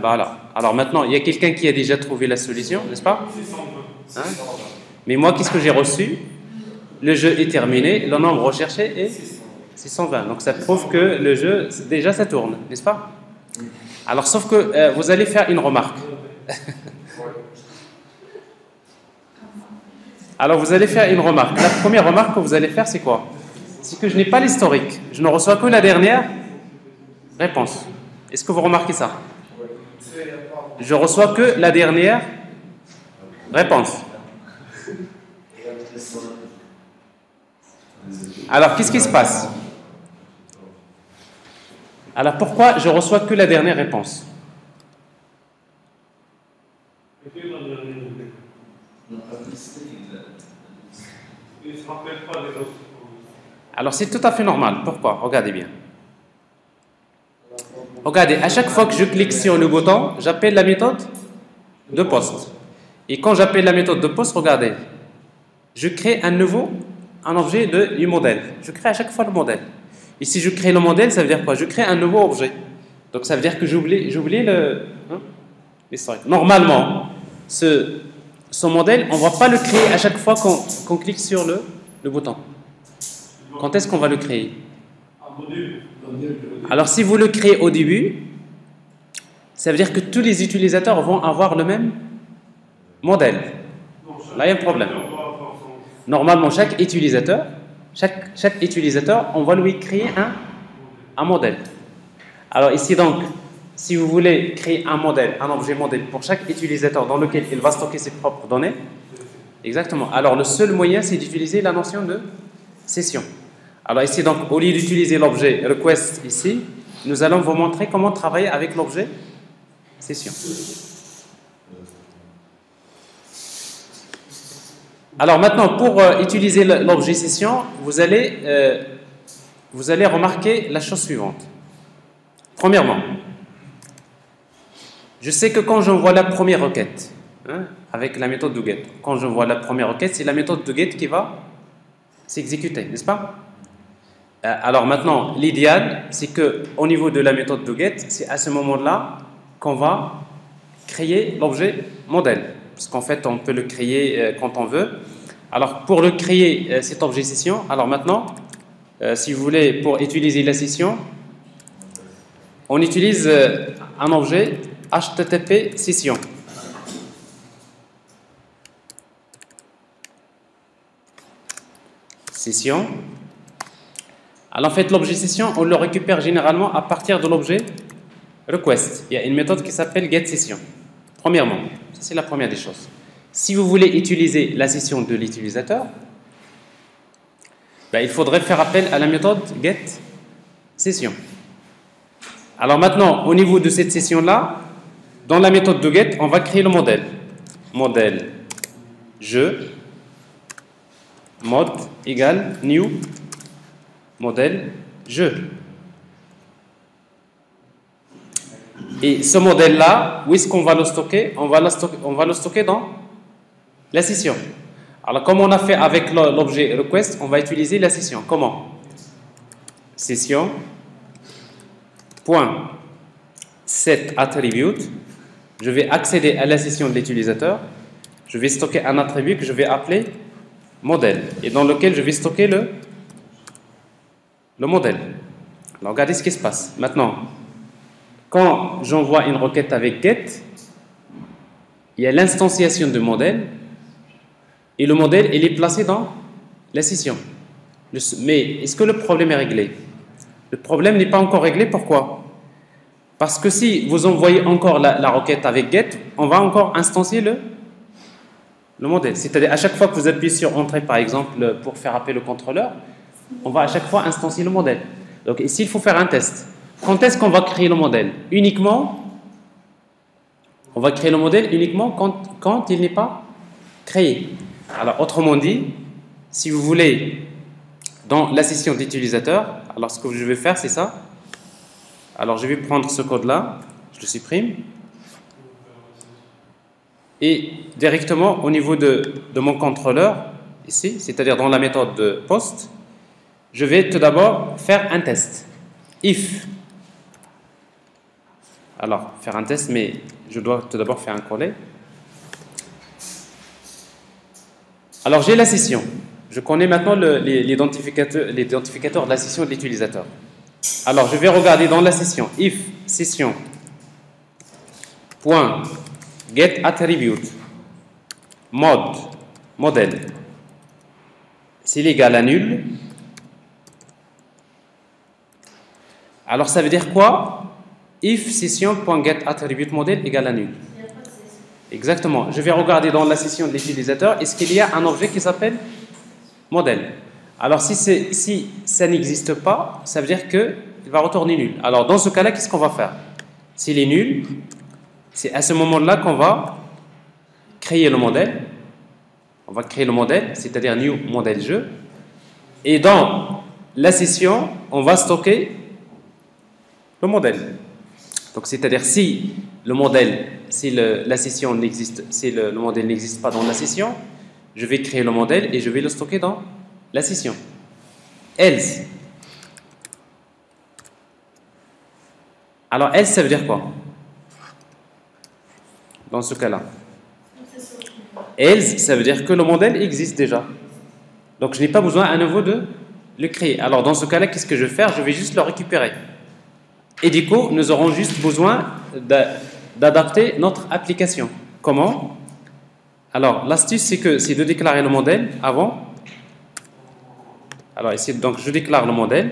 Voilà. Alors maintenant, il y a quelqu'un qui a déjà trouvé la solution, n'est-ce pas? Hein? Mais moi, qu'est-ce que j'ai reçu? Le jeu est terminé, le nombre recherché est 620. Donc ça prouve que le jeu, déjà, ça tourne, n'est-ce pas? Alors, sauf que vous allez faire une remarque. Alors, vous allez faire une remarque. La première remarque que vous allez faire, c'est quoi? C'est que je n'ai pas l'historique. Je ne reçois que la dernière réponse. Est-ce que vous remarquez ça? Je reçois que la dernière réponse. Alors, qu'est-ce qui se passe? Alors pourquoi je reçois que la dernière réponse? Alors c'est tout à fait normal. Pourquoi? Regardez bien. Regardez, à chaque fois que je clique sur le bouton, j'appelle la méthode de poste. Et quand j'appelle la méthode de poste, regardez, je crée un objet du modèle. Je crée à chaque fois le modèle. Et si je crée le modèle, ça veut dire quoi? Je crée un nouveau objet. Donc ça veut dire que j'oublie l'historique. Normalement, ce modèle, on ne va pas le créer à chaque fois qu'on clique sur le bouton. Quand est-ce qu'on va le créer? Alors si vous le créez au début, ça veut dire que tous les utilisateurs vont avoir le même modèle. Là, il y a un problème. Normalement, chaque utilisateur, on va lui créer un modèle. Alors ici donc, si vous voulez créer un objet modèle pour chaque utilisateur dans lequel il va stocker ses propres données, exactement. Alors le seul moyen, c'est d'utiliser la notion de session. Alors ici donc, au lieu d'utiliser l'objet request ici, nous allons vous montrer comment travailler avec l'objet session. Alors maintenant, pour utiliser l'objet session, vous allez remarquer la chose suivante. Premièrement, je sais que quand j'envoie la première requête, avec la méthode de get, quand j'envoie la première requête, c'est la méthode de get qui va s'exécuter, n'est-ce pas? Alors maintenant, l'idéal, c'est qu'au niveau de la méthode de get, c'est à ce moment-là qu'on va créer l'objet modèle. Parce qu'en fait, on peut le créer quand on veut. Alors, pour le créer, cet objet session, alors maintenant, si vous voulez, pour utiliser la session, on utilise un objet HTTP session. Session. Alors, en fait, l'objet session, on le récupère généralement à partir de l'objet request. Il y a une méthode qui s'appelle getSession. Premièrement, ça c'est la première des choses. Si vous voulez utiliser la session de l'utilisateur, il faudrait faire appel à la méthode getSession. Alors maintenant, au niveau de cette session-là, dans la méthode de get, on va créer le modèle. Modèle jeu, mode égale new, modèle jeu. Et ce modèle-là, où est-ce qu'on va le stocker? On va le stocker dans la session. Alors, comme on a fait avec l'objet request, on va utiliser la session. Comment? Session point set attribute. Je vais accéder à la session de l'utilisateur. Je vais stocker un attribut que je vais appeler modèle et dans lequel je vais stocker le modèle. Alors, regardez ce qui se passe. Maintenant, quand j'envoie une requête avec get, il y a l'instanciation du modèle et le modèle il est placé dans la session. Mais est-ce que le problème est réglé? Le problème n'est pas encore réglé. Pourquoi? Parce que si vous envoyez encore la requête avec get, on va encore instancier le modèle. C'est-à-dire à chaque fois que vous appuyez sur entrée par exemple pour faire appel au contrôleur, on va à chaque fois instancier le modèle. Donc ici il faut faire un test. Quand est-ce qu'on va créer le modèle? On va créer le modèle uniquement quand il n'est pas créé. Alors, autrement dit, si vous voulez, dans la session d'utilisateur, alors ce que je vais faire, c'est ça. Alors, je vais prendre ce code-là, je le supprime. Et directement, au niveau de mon contrôleur, ici, c'est-à-dire dans la méthode de post, je vais tout d'abord faire un test. If. Alors, faire un test, mais je dois tout d'abord faire un coller. Alors, j'ai la session. Je connais maintenant l'identificateur de la session de l'utilisateur. Alors, je vais regarder dans la session. If session point get attribute modèle s'il est égal à nul. Alors, ça veut dire quoi? If session.getAttribute modèle égale à nul. Exactement. Je vais regarder dans la session de l'utilisateur, est-ce qu'il y a un objet qui s'appelle modèle? Alors, si ça n'existe pas, ça veut dire que il va retourner nul. Alors, dans ce cas-là, qu'est-ce qu'on va faire? S'il est nul, c'est à ce moment-là qu'on va créer le modèle. On va créer le modèle, c'est-à-dire new modèle jeu. Et dans la session, on va stocker le modèle. Donc, c'est-à-dire si le modèle, si la session n'existe, si le modèle n'existe pas dans la session, je vais créer le modèle et je vais le stocker dans la session. Else. Alors, else, ça veut dire quoi? Dans ce cas-là. Else, ça veut dire que le modèle existe déjà. Donc, je n'ai pas besoin à nouveau de le créer. Alors, dans ce cas-là, qu'est-ce que je vais faire? Je vais juste le récupérer. Et du coup, nous aurons juste besoin d'adapter notre application. Comment? Alors, l'astuce, c'est de déclarer le modèle avant. Alors, ici, donc, je déclare le modèle.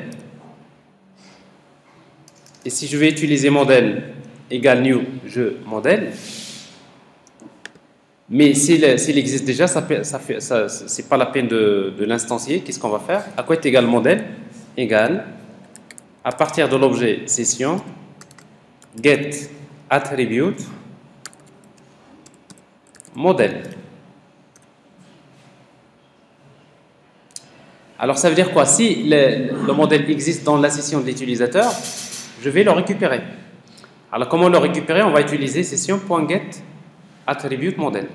Et si je vais utiliser modèle égale new jeu modèle, mais s'il existe déjà, c'est pas la peine de l'instancier. Qu'est-ce qu'on va faire? À quoi est égal modèle? Égal, à partir de l'objet session, get attribute modèle. Alors ça veut dire quoi? Si le modèle existe dans la session de l'utilisateur, je vais le récupérer. Alors comment le récupérer? On va utiliser session.get attribute modèle.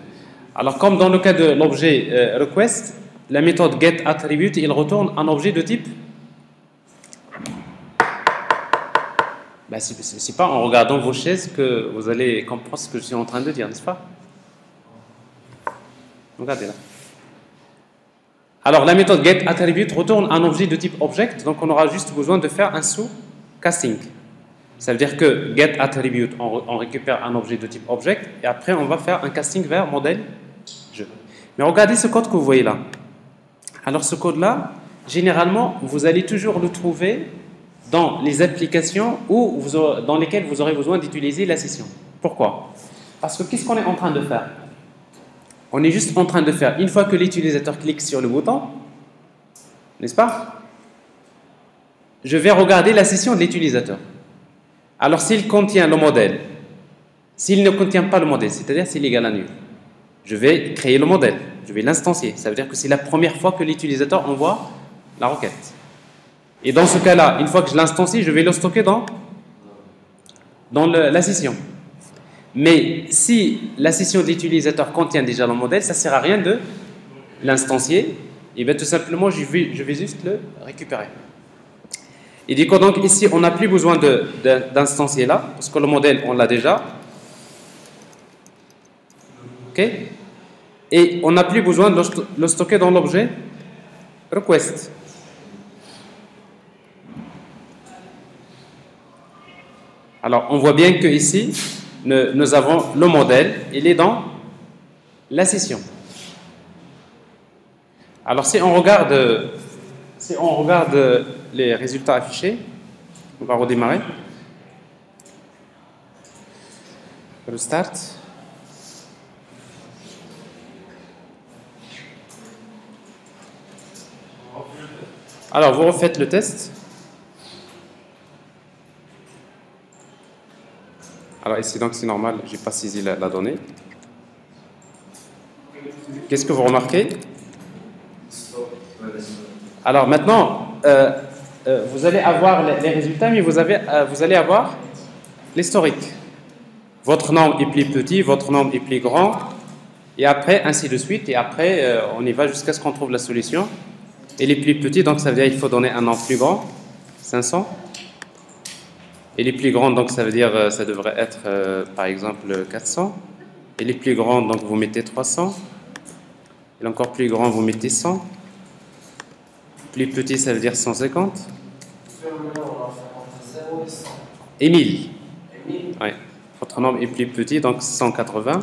Alors comme dans le cas de l'objet request, la méthode get attribute, il retourne un objet de type. Ben, c'est pas en regardant vos chaises que vous allez comprendre ce que je suis en train de dire, n'est-ce pas? Regardez là. Alors la méthode get attribute retourne un objet de type object, donc on aura juste besoin de faire un sous-casting. Ça veut dire que get attribute, on récupère un objet de type object et après on va faire un casting vers modèle jeu. Mais regardez ce code que vous voyez là. Alors ce code-là, généralement, vous allez toujours le trouver dans les applications dans lesquelles vous aurez besoin d'utiliser la session. Pourquoi? Parce que qu'est-ce qu'on est en train de faire? On est juste en train de faire, une fois que l'utilisateur clique sur le bouton, n'est-ce pas? Je vais regarder la session de l'utilisateur. Alors s'il contient le modèle, s'il ne contient pas le modèle, c'est-à-dire s'il est égal à nul, je vais créer le modèle, je vais l'instancier. Ça veut dire que c'est la première fois que l'utilisateur envoie la requête. Et dans ce cas-là, une fois que je l'instancie, je vais le stocker dans la session. Mais si la session de l'utilisateur contient déjà le modèle, ça ne sert à rien de l'instancier. Et bien tout simplement, je vais juste le récupérer. Et du coup, donc ici, on n'a plus besoin d'instancier là, parce que le modèle, on l'a déjà. OK? Et on n'a plus besoin de le stocker dans l'objet request. Alors, on voit bien que ici, nous avons le modèle, il est dans la session. Alors, si on regarde les résultats affichés, on va redémarrer. Restart. Alors, vous refaites le test. Alors ici, donc c'est normal, je n'ai pas saisi la donnée. Qu'est-ce que vous remarquez? Alors maintenant, vous allez avoir les résultats, mais vous allez avoir l'historique. Votre nombre est plus petit, votre nombre est plus grand, et après, ainsi de suite, et après, on y va jusqu'à ce qu'on trouve la solution. Et les plus petits, donc ça veut dire qu'il faut donner un nombre plus grand, 500. Et les plus grandes, donc ça veut dire ça devrait être par exemple 400. Et les plus grandes, donc vous mettez 300. Et encore plus grand, vous mettez 100. Plus petit, ça veut dire 150. Et 1000. Oui. Votre nombre est plus petit, donc 180.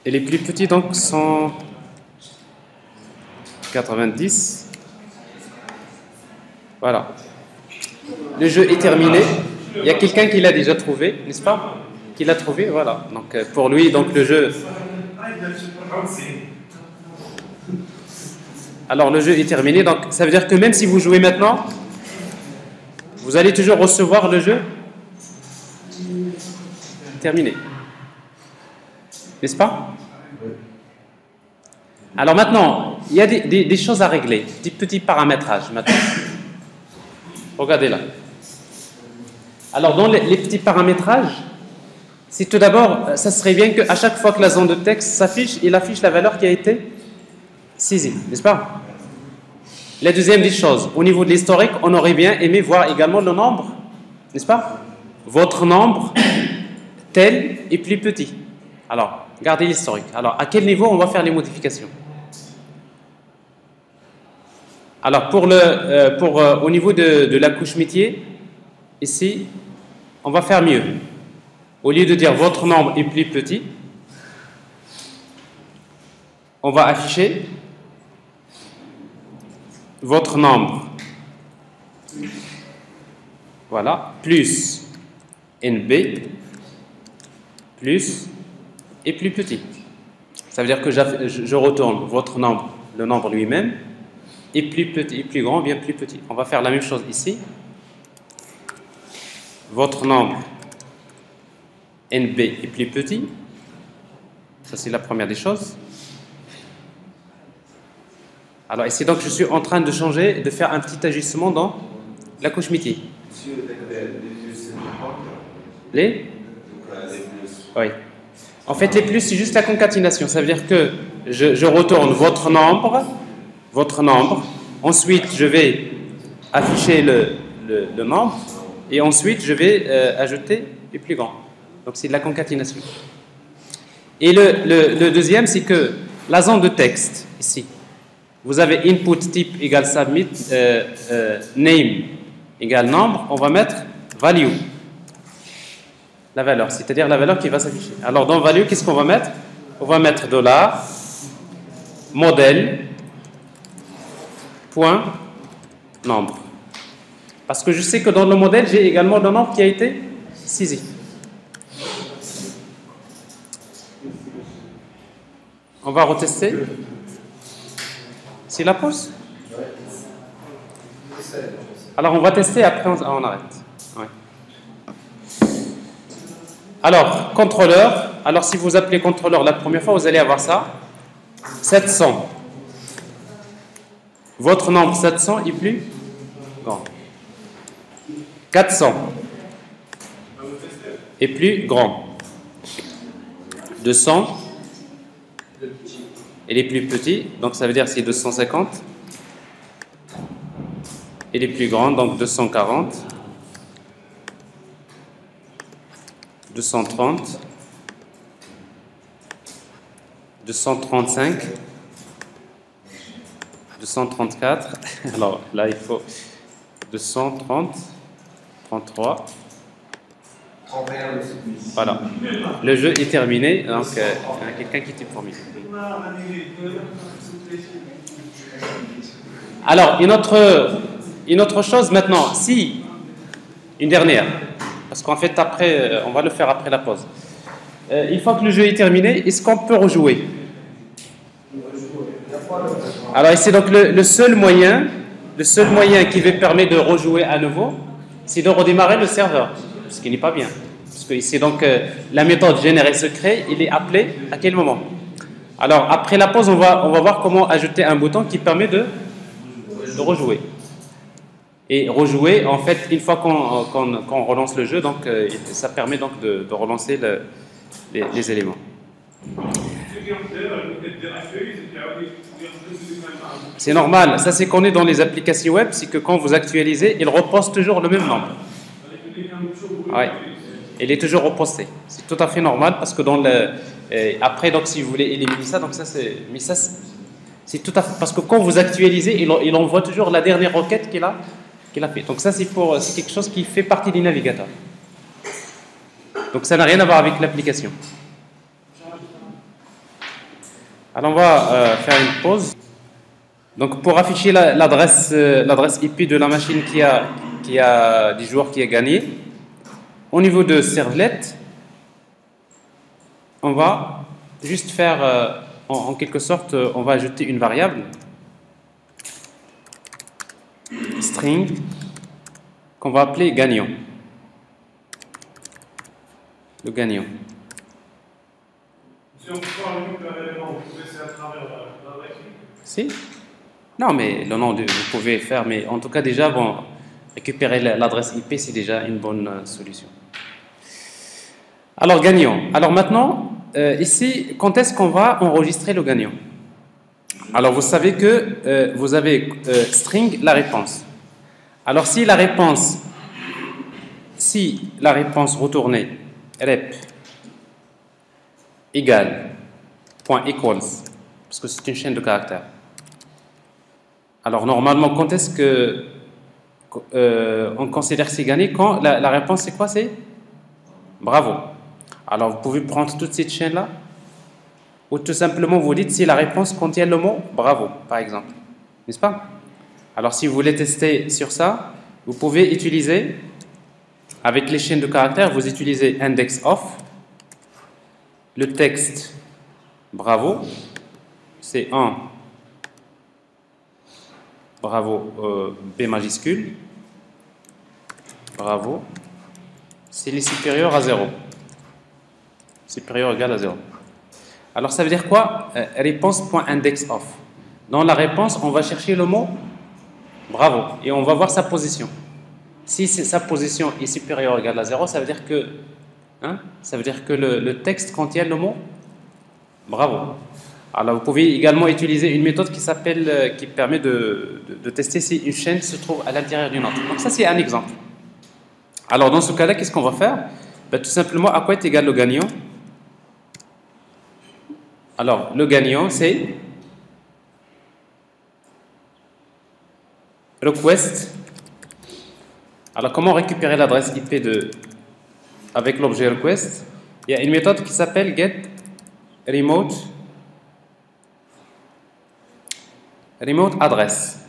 Et les plus petits, donc 190. Voilà. Le jeu est terminé. Il y a quelqu'un qui l'a déjà trouvé, n'est-ce pas? Qui l'a trouvé, voilà. Donc pour lui, donc le jeu. Alors le jeu est terminé. Donc ça veut dire que même si vous jouez maintenant, vous allez toujours recevoir le jeu terminé. N'est-ce pas? Alors maintenant, il y a des choses à régler, des petits paramétrages maintenant. Regardez là. Alors dans les petits paramétrages, c'est tout d'abord, ça serait bien qu'à chaque fois que la zone de texte s'affiche, il affiche la valeur qui a été saisie, n'est-ce pas? La deuxième des choses, au niveau de l'historique, on aurait bien aimé voir également le nombre, n'est-ce pas? Votre nombre tel est plus petit. Alors, regardez l'historique. Alors, à quel niveau on va faire les modifications? Alors, au niveau de la couche métier, ici, on va faire mieux. Au lieu de dire votre nombre est plus petit, on va afficher votre nombre, voilà, plus NB, plus et plus petit. Ça veut dire que je retourne votre nombre, le nombre lui-même, et plus petit, plus grand, bien plus petit. On va faire la même chose ici. Votre nombre NB est plus petit. Ça, c'est la première des choses. Alors ici, donc, je suis en train de changer, de faire un petit ajustement dans la couche métier. Les? Oui. En fait, les plus, c'est juste la concaténation. Ça veut dire que je retourne votre nombre. Ensuite, je vais afficher le nombre. Et ensuite, je vais ajouter les plus grands. Donc, c'est de la concaténation. Et le deuxième, c'est que la zone de texte, ici, vous avez input type égale submit, name égale nombre. On va mettre value, la valeur, c'est-à-dire la valeur qui va s'afficher. Alors, dans value, qu'est-ce qu'on va mettre? On va mettre dollar, modèle, point, nombre. Parce que je sais que dans le modèle, j'ai également le nombre qui a été saisi. On va retester. C'est la pause? Alors, on va tester, après on arrête. Ouais. Alors, contrôleur. Alors, si vous appelez contrôleur la première fois, vous allez avoir ça. 700. Votre nombre 700 est plus grand. 400 est plus grand. 200 et les plus petits, donc ça veut dire c'est 250. Et les plus grands, donc 240, 230, 235, 234. Alors là, il faut 230, 33. 31 aussi. Voilà. Le jeu est terminé, donc il y a quelqu'un qui était promis. Alors, une autre chose maintenant, si, une dernière, parce qu'en fait, après, on va le faire après la pause. Une fois que le jeu est terminé, est-ce qu'on peut rejouer? Alors, ici, donc, le seul moyen qui va permettre de rejouer à nouveau, c'est de redémarrer le serveur, ce qui n'est pas bien. Parce que ici, donc, la méthode générer secret, il est appelé à quel moment? Alors, après la pause, on va voir comment ajouter un bouton qui permet de rejouer. Et rejouer, en fait, une fois qu'on relance le jeu, donc, ça permet donc de relancer les éléments. C'est normal, ça c'est qu'on est dans les applications web, c'est que quand vous actualisez, il repose toujours le même nombre. Ouais. Il est toujours reposté. C'est tout à fait normal parce que après, donc, si vous voulez éliminer ça, donc ça c'est. Mais ça, c'est tout à fait. Parce que quand vous actualisez, il envoie toujours la dernière requête qu'il a fait. Donc ça, c'est quelque chose qui fait partie des navigateurs. Donc ça n'a rien à voir avec l'application. Alors on va faire une pause. Donc pour afficher l'adresse IP de la machine qui a du joueur qui a gagné, au niveau de servlet, on va juste faire, en quelque sorte, on va ajouter une variable string qu'on va appeler gagnant. Le gagnant. Si on prend le même élément, vous pouvez laisser à travers l'adresse IP. Si? Non, mais le nom, vous pouvez faire, mais en tout cas, déjà, bon, récupérer l'adresse IP, c'est déjà une bonne solution. Alors, gagnant. Alors maintenant, ici, quand est-ce qu'on va enregistrer le gagnant? Alors, vous savez que vous avez string la réponse. Alors, si la réponse retournée rep égale point equals, parce que c'est une chaîne de caractères. Alors, normalement, quand est-ce que on considère que c'est gagné? Quand la réponse, c'est quoi? C'est bravo. Alors, vous pouvez prendre toute cette chaîne-là, ou tout simplement vous dites si la réponse contient le mot bravo, par exemple. N'est-ce pas? Alors, si vous voulez tester sur ça, vous pouvez utiliser, avec les chaînes de caractères, vous utilisez index of, le texte bravo, c'est un bravo B majuscule, bravo, c'est les supérieurs à 0. Supérieur égal à 0. Alors ça veut dire quoi? Réponse.indexOf. Dans la réponse, on va chercher le mot bravo et on va voir sa position. Si sa position est supérieure ou égale à 0, ça veut dire que, le texte contient le mot bravo. Alors vous pouvez également utiliser une méthode qui permet de tester si une chaîne se trouve à l'intérieur d'une autre. Donc ça c'est un exemple. Alors dans ce cas-là, qu'est-ce qu'on va faire? Ben, tout simplement, à quoi est égal le gagnant? Alors le gagnant c'est request. Alors comment récupérer l'adresse IP avec l'objet request? Il y a une méthode qui s'appelle get remote address.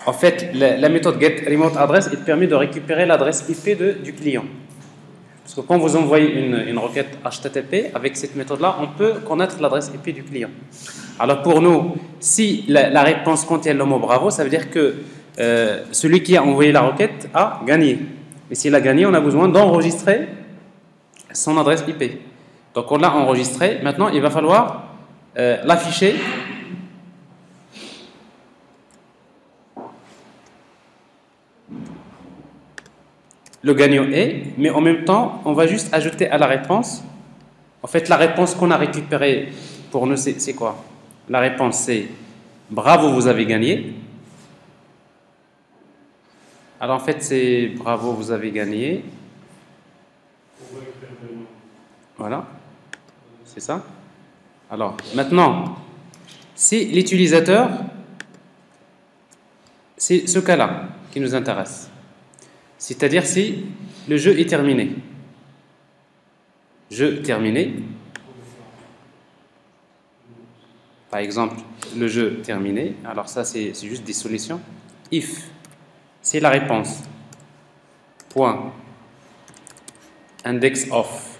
En fait, la méthode get remote address elle permet de récupérer l'adresse IP du client. Parce que quand vous envoyez une requête HTTP, avec cette méthode-là, on peut connaître l'adresse IP du client. Alors pour nous, si la réponse contient le mot bravo, ça veut dire que celui qui a envoyé la requête a gagné. Et s'il a gagné, on a besoin d'enregistrer son adresse IP. Donc on l'a enregistré. Maintenant, il va falloir l'afficher. Le gagnant est, mais en même temps, on va juste ajouter à la réponse. En fait, la réponse qu'on a récupérée pour nous, c'est quoi? La réponse, c'est bravo, vous avez gagné. Alors, en fait, c'est bravo, vous avez gagné. Voilà, c'est ça. Alors, maintenant, si l'utilisateur, c'est ce cas-là qui nous intéresse. C'est-à-dire si le jeu est terminé. Jeu terminé. Par exemple, le jeu terminé. Alors ça, c'est juste des solutions. If, c'est la réponse. Point. Index of.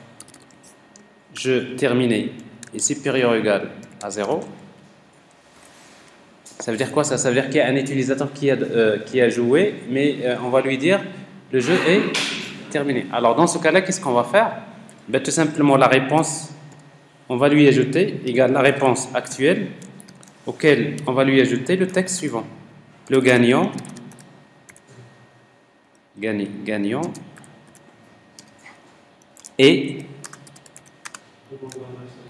Jeu terminé est supérieur ou égal à 0. Ça veut dire quoi ça? Ça veut dire qu'il y a un utilisateur qui a joué, mais on va lui dire le jeu est terminé. Alors dans ce cas-là, qu'est-ce qu'on va faire? Ben, tout simplement la réponse, on va lui ajouter égale la réponse actuelle, auquel on va lui ajouter le texte suivant. Le gagnant, gagnant, et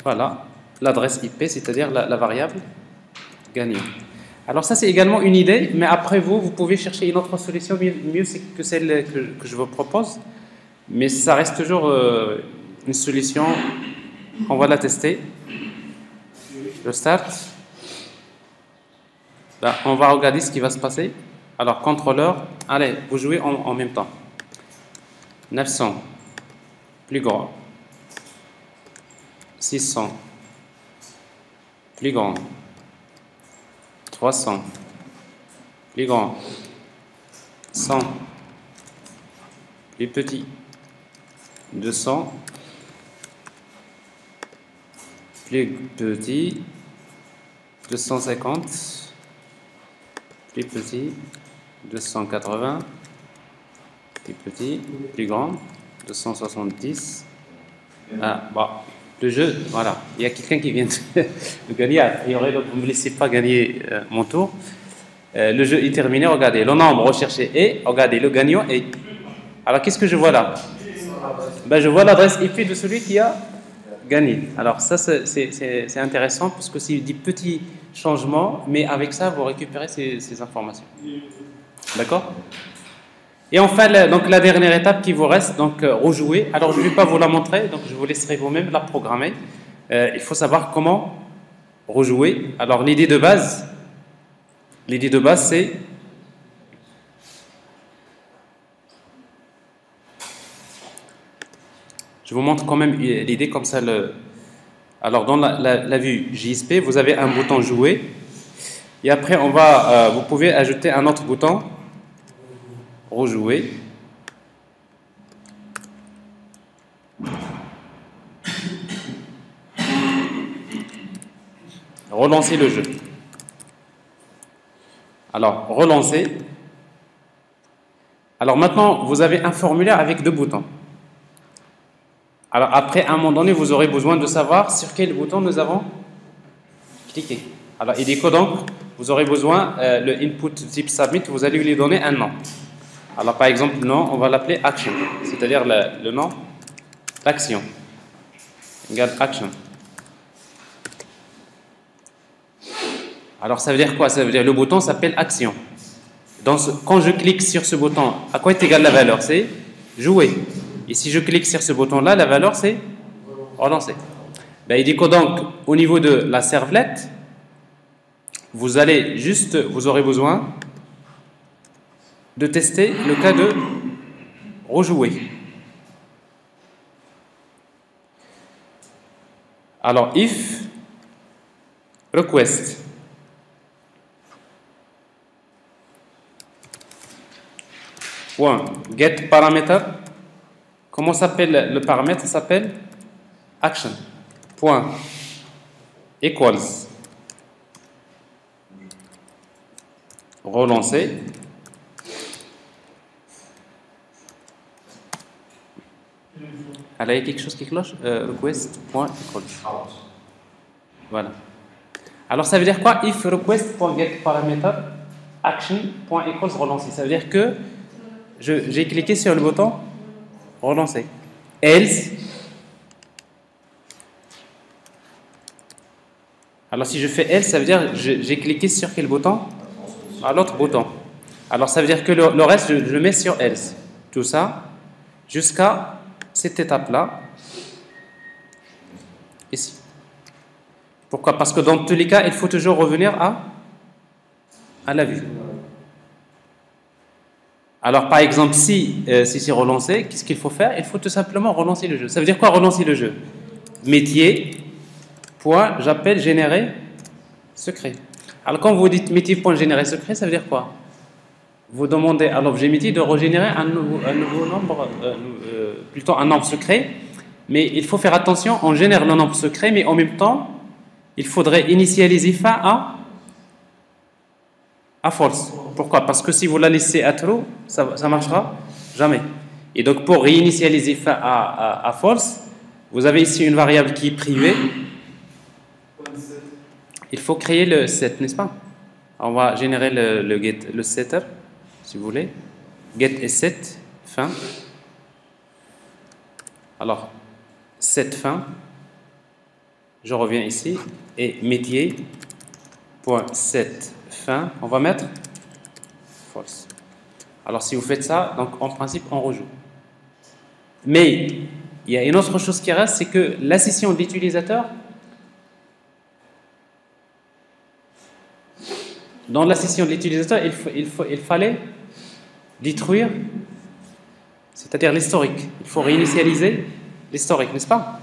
voilà l'adresse IP, c'est-à-dire la variable gagnant. Alors ça c'est également une idée, mais après vous pouvez chercher une autre solution mieux que celle que je vous propose, mais ça reste toujours une solution. On va la tester. Je start. Là, on va regarder ce qui va se passer. Alors contrôleur, allez, vous jouez en même temps. 900, plus grand. 600, plus grand. 300, plus grand. 100, plus petit. 200, plus petit. 250, plus petit, 280, plus petit, plus grand, 270. Ah, bon, le jeu, voilà. Il y a quelqu'un qui vient de gagner. A priori, donc vous ne me laissez pas gagner mon tour. Le jeu est terminé. Regardez, le nombre recherché est. Regardez, le gagnant est. Alors, qu'est-ce que je vois là? Ben, je vois l'adresse IP de celui qui a gagné. Alors, ça, c'est intéressant parce que c'est des petits changements, mais avec ça, vous récupérez ces informations. D'accord? Et enfin, donc la dernière étape qui vous reste, donc rejouer. Alors, je ne vais pas vous la montrer, donc je vous laisserai vous-même la programmer. Il faut savoir comment rejouer. Alors, l'idée de base, c'est je vous montre quand même l'idée comme ça. Alors, dans la vue JSP, vous avez un bouton jouer. Et après, vous pouvez ajouter un autre bouton rejouer. Relancer le jeu. Alors, relancer. Alors maintenant, vous avez un formulaire avec deux boutons. Alors après, à un moment donné, vous aurez besoin de savoir sur quel bouton nous avons cliqué. Alors, il dit que donc, vous aurez besoin, le input type submit, vous allez lui donner un nom. Alors par exemple, le nom, on va l'appeler action, c'est-à-dire le nom d'action. Regarde action. Alors ça veut dire quoi? Ça veut dire le bouton s'appelle action. Quand je clique sur ce bouton, à quoi est égale la valeur? C'est jouer. Et si je clique sur ce bouton-là, la valeur c'est relancer. Ben, il dit que donc, au niveau de la servlette, vous aurez besoin de tester le cas de rejouer. Alors, if request get parameter, comment s'appelle le paramètre? Ça s'appelle action equals relancer alors il y a quelque chose qui cloche, request.equals. Voilà. Alors ça veut dire quoi? If request.getParameter action.equals relancer. Ça veut dire que j'ai cliqué sur le bouton relancer. Else. Alors si je fais else, ça veut dire j'ai cliqué sur quel bouton? À l'autre bouton. Alors ça veut dire que le reste, je le mets sur else. Tout ça jusqu'à cette étape-là, ici. Pourquoi? Parce que dans tous les cas, il faut toujours revenir à la vue. Alors, par exemple, si c'est relancé, qu'est-ce qu'il faut faire? Il faut tout simplement relancer le jeu. Ça veut dire quoi, relancer le jeu? Métier, point, j'appelle générer secret. Alors, quand vous dites métier, point, générer secret, ça veut dire quoi? Vous demandez à l'objet métier de régénérer un nouveau nombre, plutôt un nombre secret, mais il faut faire attention, on génère le nombre secret, mais en même temps, il faudrait initialiser fin à false. Pourquoi? Parce que si vous la laissez à true, ça ne marchera jamais. Et donc, pour réinitialiser fin à false, vous avez ici une variable qui est privée. Il faut créer le set, n'est-ce pas? On va générer le setter, si vous voulez. Get et set, fin. Alors, set fin. Je reviens ici. Et métier, point set fin. On va mettre false. Alors, si vous faites ça, donc en principe, on rejoue. Mais, il y a une autre chose qui reste, c'est que la session d'utilisateur, dans la session de l'utilisateur, il fallait détruire, c'est-à-dire l'historique. Il faut réinitialiser l'historique, n'est-ce pas?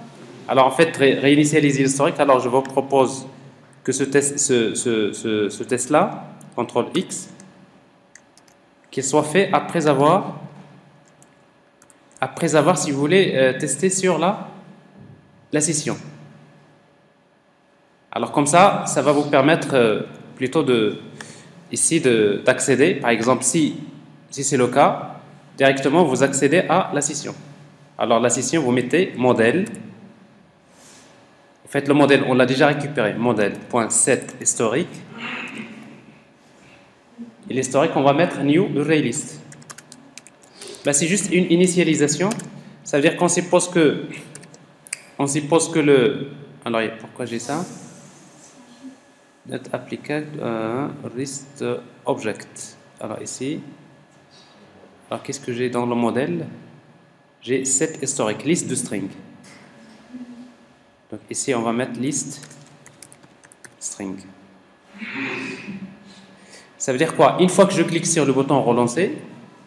Alors en fait, réinitialiser l'historique, alors je vous propose que ce test-là, CTRL X, qu'il soit fait après avoir, si vous voulez, tester sur la session. Alors comme ça, ça va vous permettre plutôt de... ici d'accéder. Par exemple, si c'est le cas, directement vous accédez à la session. Alors la session, vous mettez modèle. En fait, le modèle, on l'a déjà récupéré. Modèle.set historique. Et l'historique, on va mettre new array list. Ben, c'est juste une initialisation. Ça veut dire qu'on suppose que le. Alors, pourquoi j'ai ça? Not applicable list object. Alors ici. Alors qu'est-ce que j'ai dans le modèle? J'ai set historique, liste de string. Donc ici on va mettre liste string. Ça veut dire quoi? Une fois que je clique sur le bouton relancer,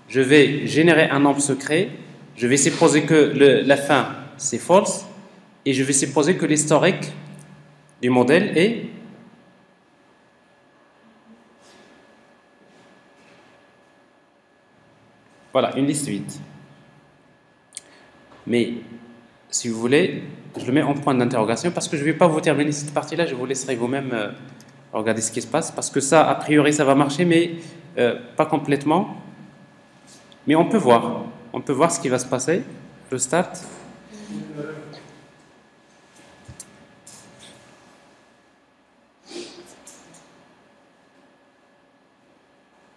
je vais générer un nombre secret. Je vais supposer que la fin c'est false et je vais supposer que l'historique du modèle est voilà, une liste vide. Mais si vous voulez, je le mets en point d'interrogation parce que je ne vais pas vous terminer cette partie-là, je vous laisserai vous-même regarder ce qui se passe parce que ça, a priori, ça va marcher, mais pas complètement. Mais on peut voir ce qui va se passer. Je start.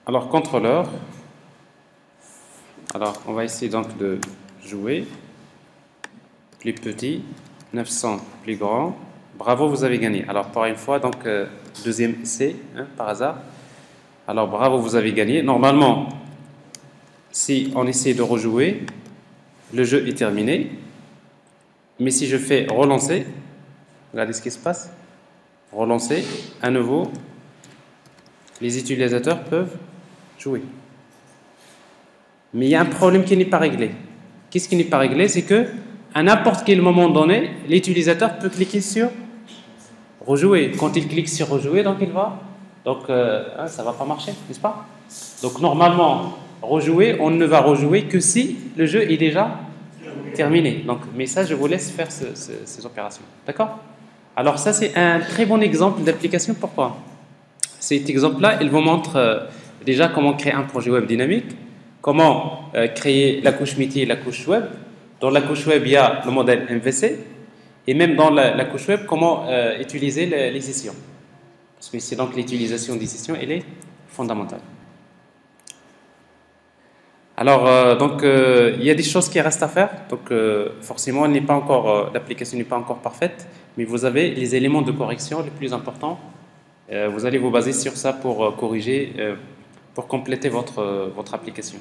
Alors, contrôleur. Alors, on va essayer donc de jouer. Plus petit, 900 plus grand. Bravo, vous avez gagné. Alors, par une fois, donc, deuxième essai, hein, par hasard. Alors, bravo, vous avez gagné. Normalement, si on essaie de rejouer, le jeu est terminé. Mais si je fais relancer, regardez ce qui se passe. Relancer, à nouveau, les utilisateurs peuvent jouer. Mais il y a un problème qui n'est pas réglé. Qu'est-ce qui n'est pas réglé? C'est que à n'importe quel moment donné, l'utilisateur peut cliquer sur rejouer. Quand il clique sur rejouer, donc il va. Donc ça ne va pas marcher, n'est-ce pas? Donc normalement, rejouer, on ne va rejouer que si le jeu est déjà terminé. Donc, mais ça, je vous laisse faire ces opérations. D'accord? Alors ça, c'est un très bon exemple d'application. Pourquoi? Cet exemple-là, il vous montre déjà comment créer un projet web dynamique, comment créer la couche métier et la couche web. Dans la couche web, il y a le modèle MVC. Et même dans la couche web, comment utiliser les sessions. Parce que c'est donc l'utilisation des sessions, elle est fondamentale. Alors, donc, il y a des choses qui restent à faire. Donc, forcément, l'application n'est pas encore parfaite. Mais vous avez les éléments de correction les plus importants. Vous allez vous baser sur ça pour corriger, pour compléter votre application.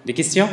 Des questions ?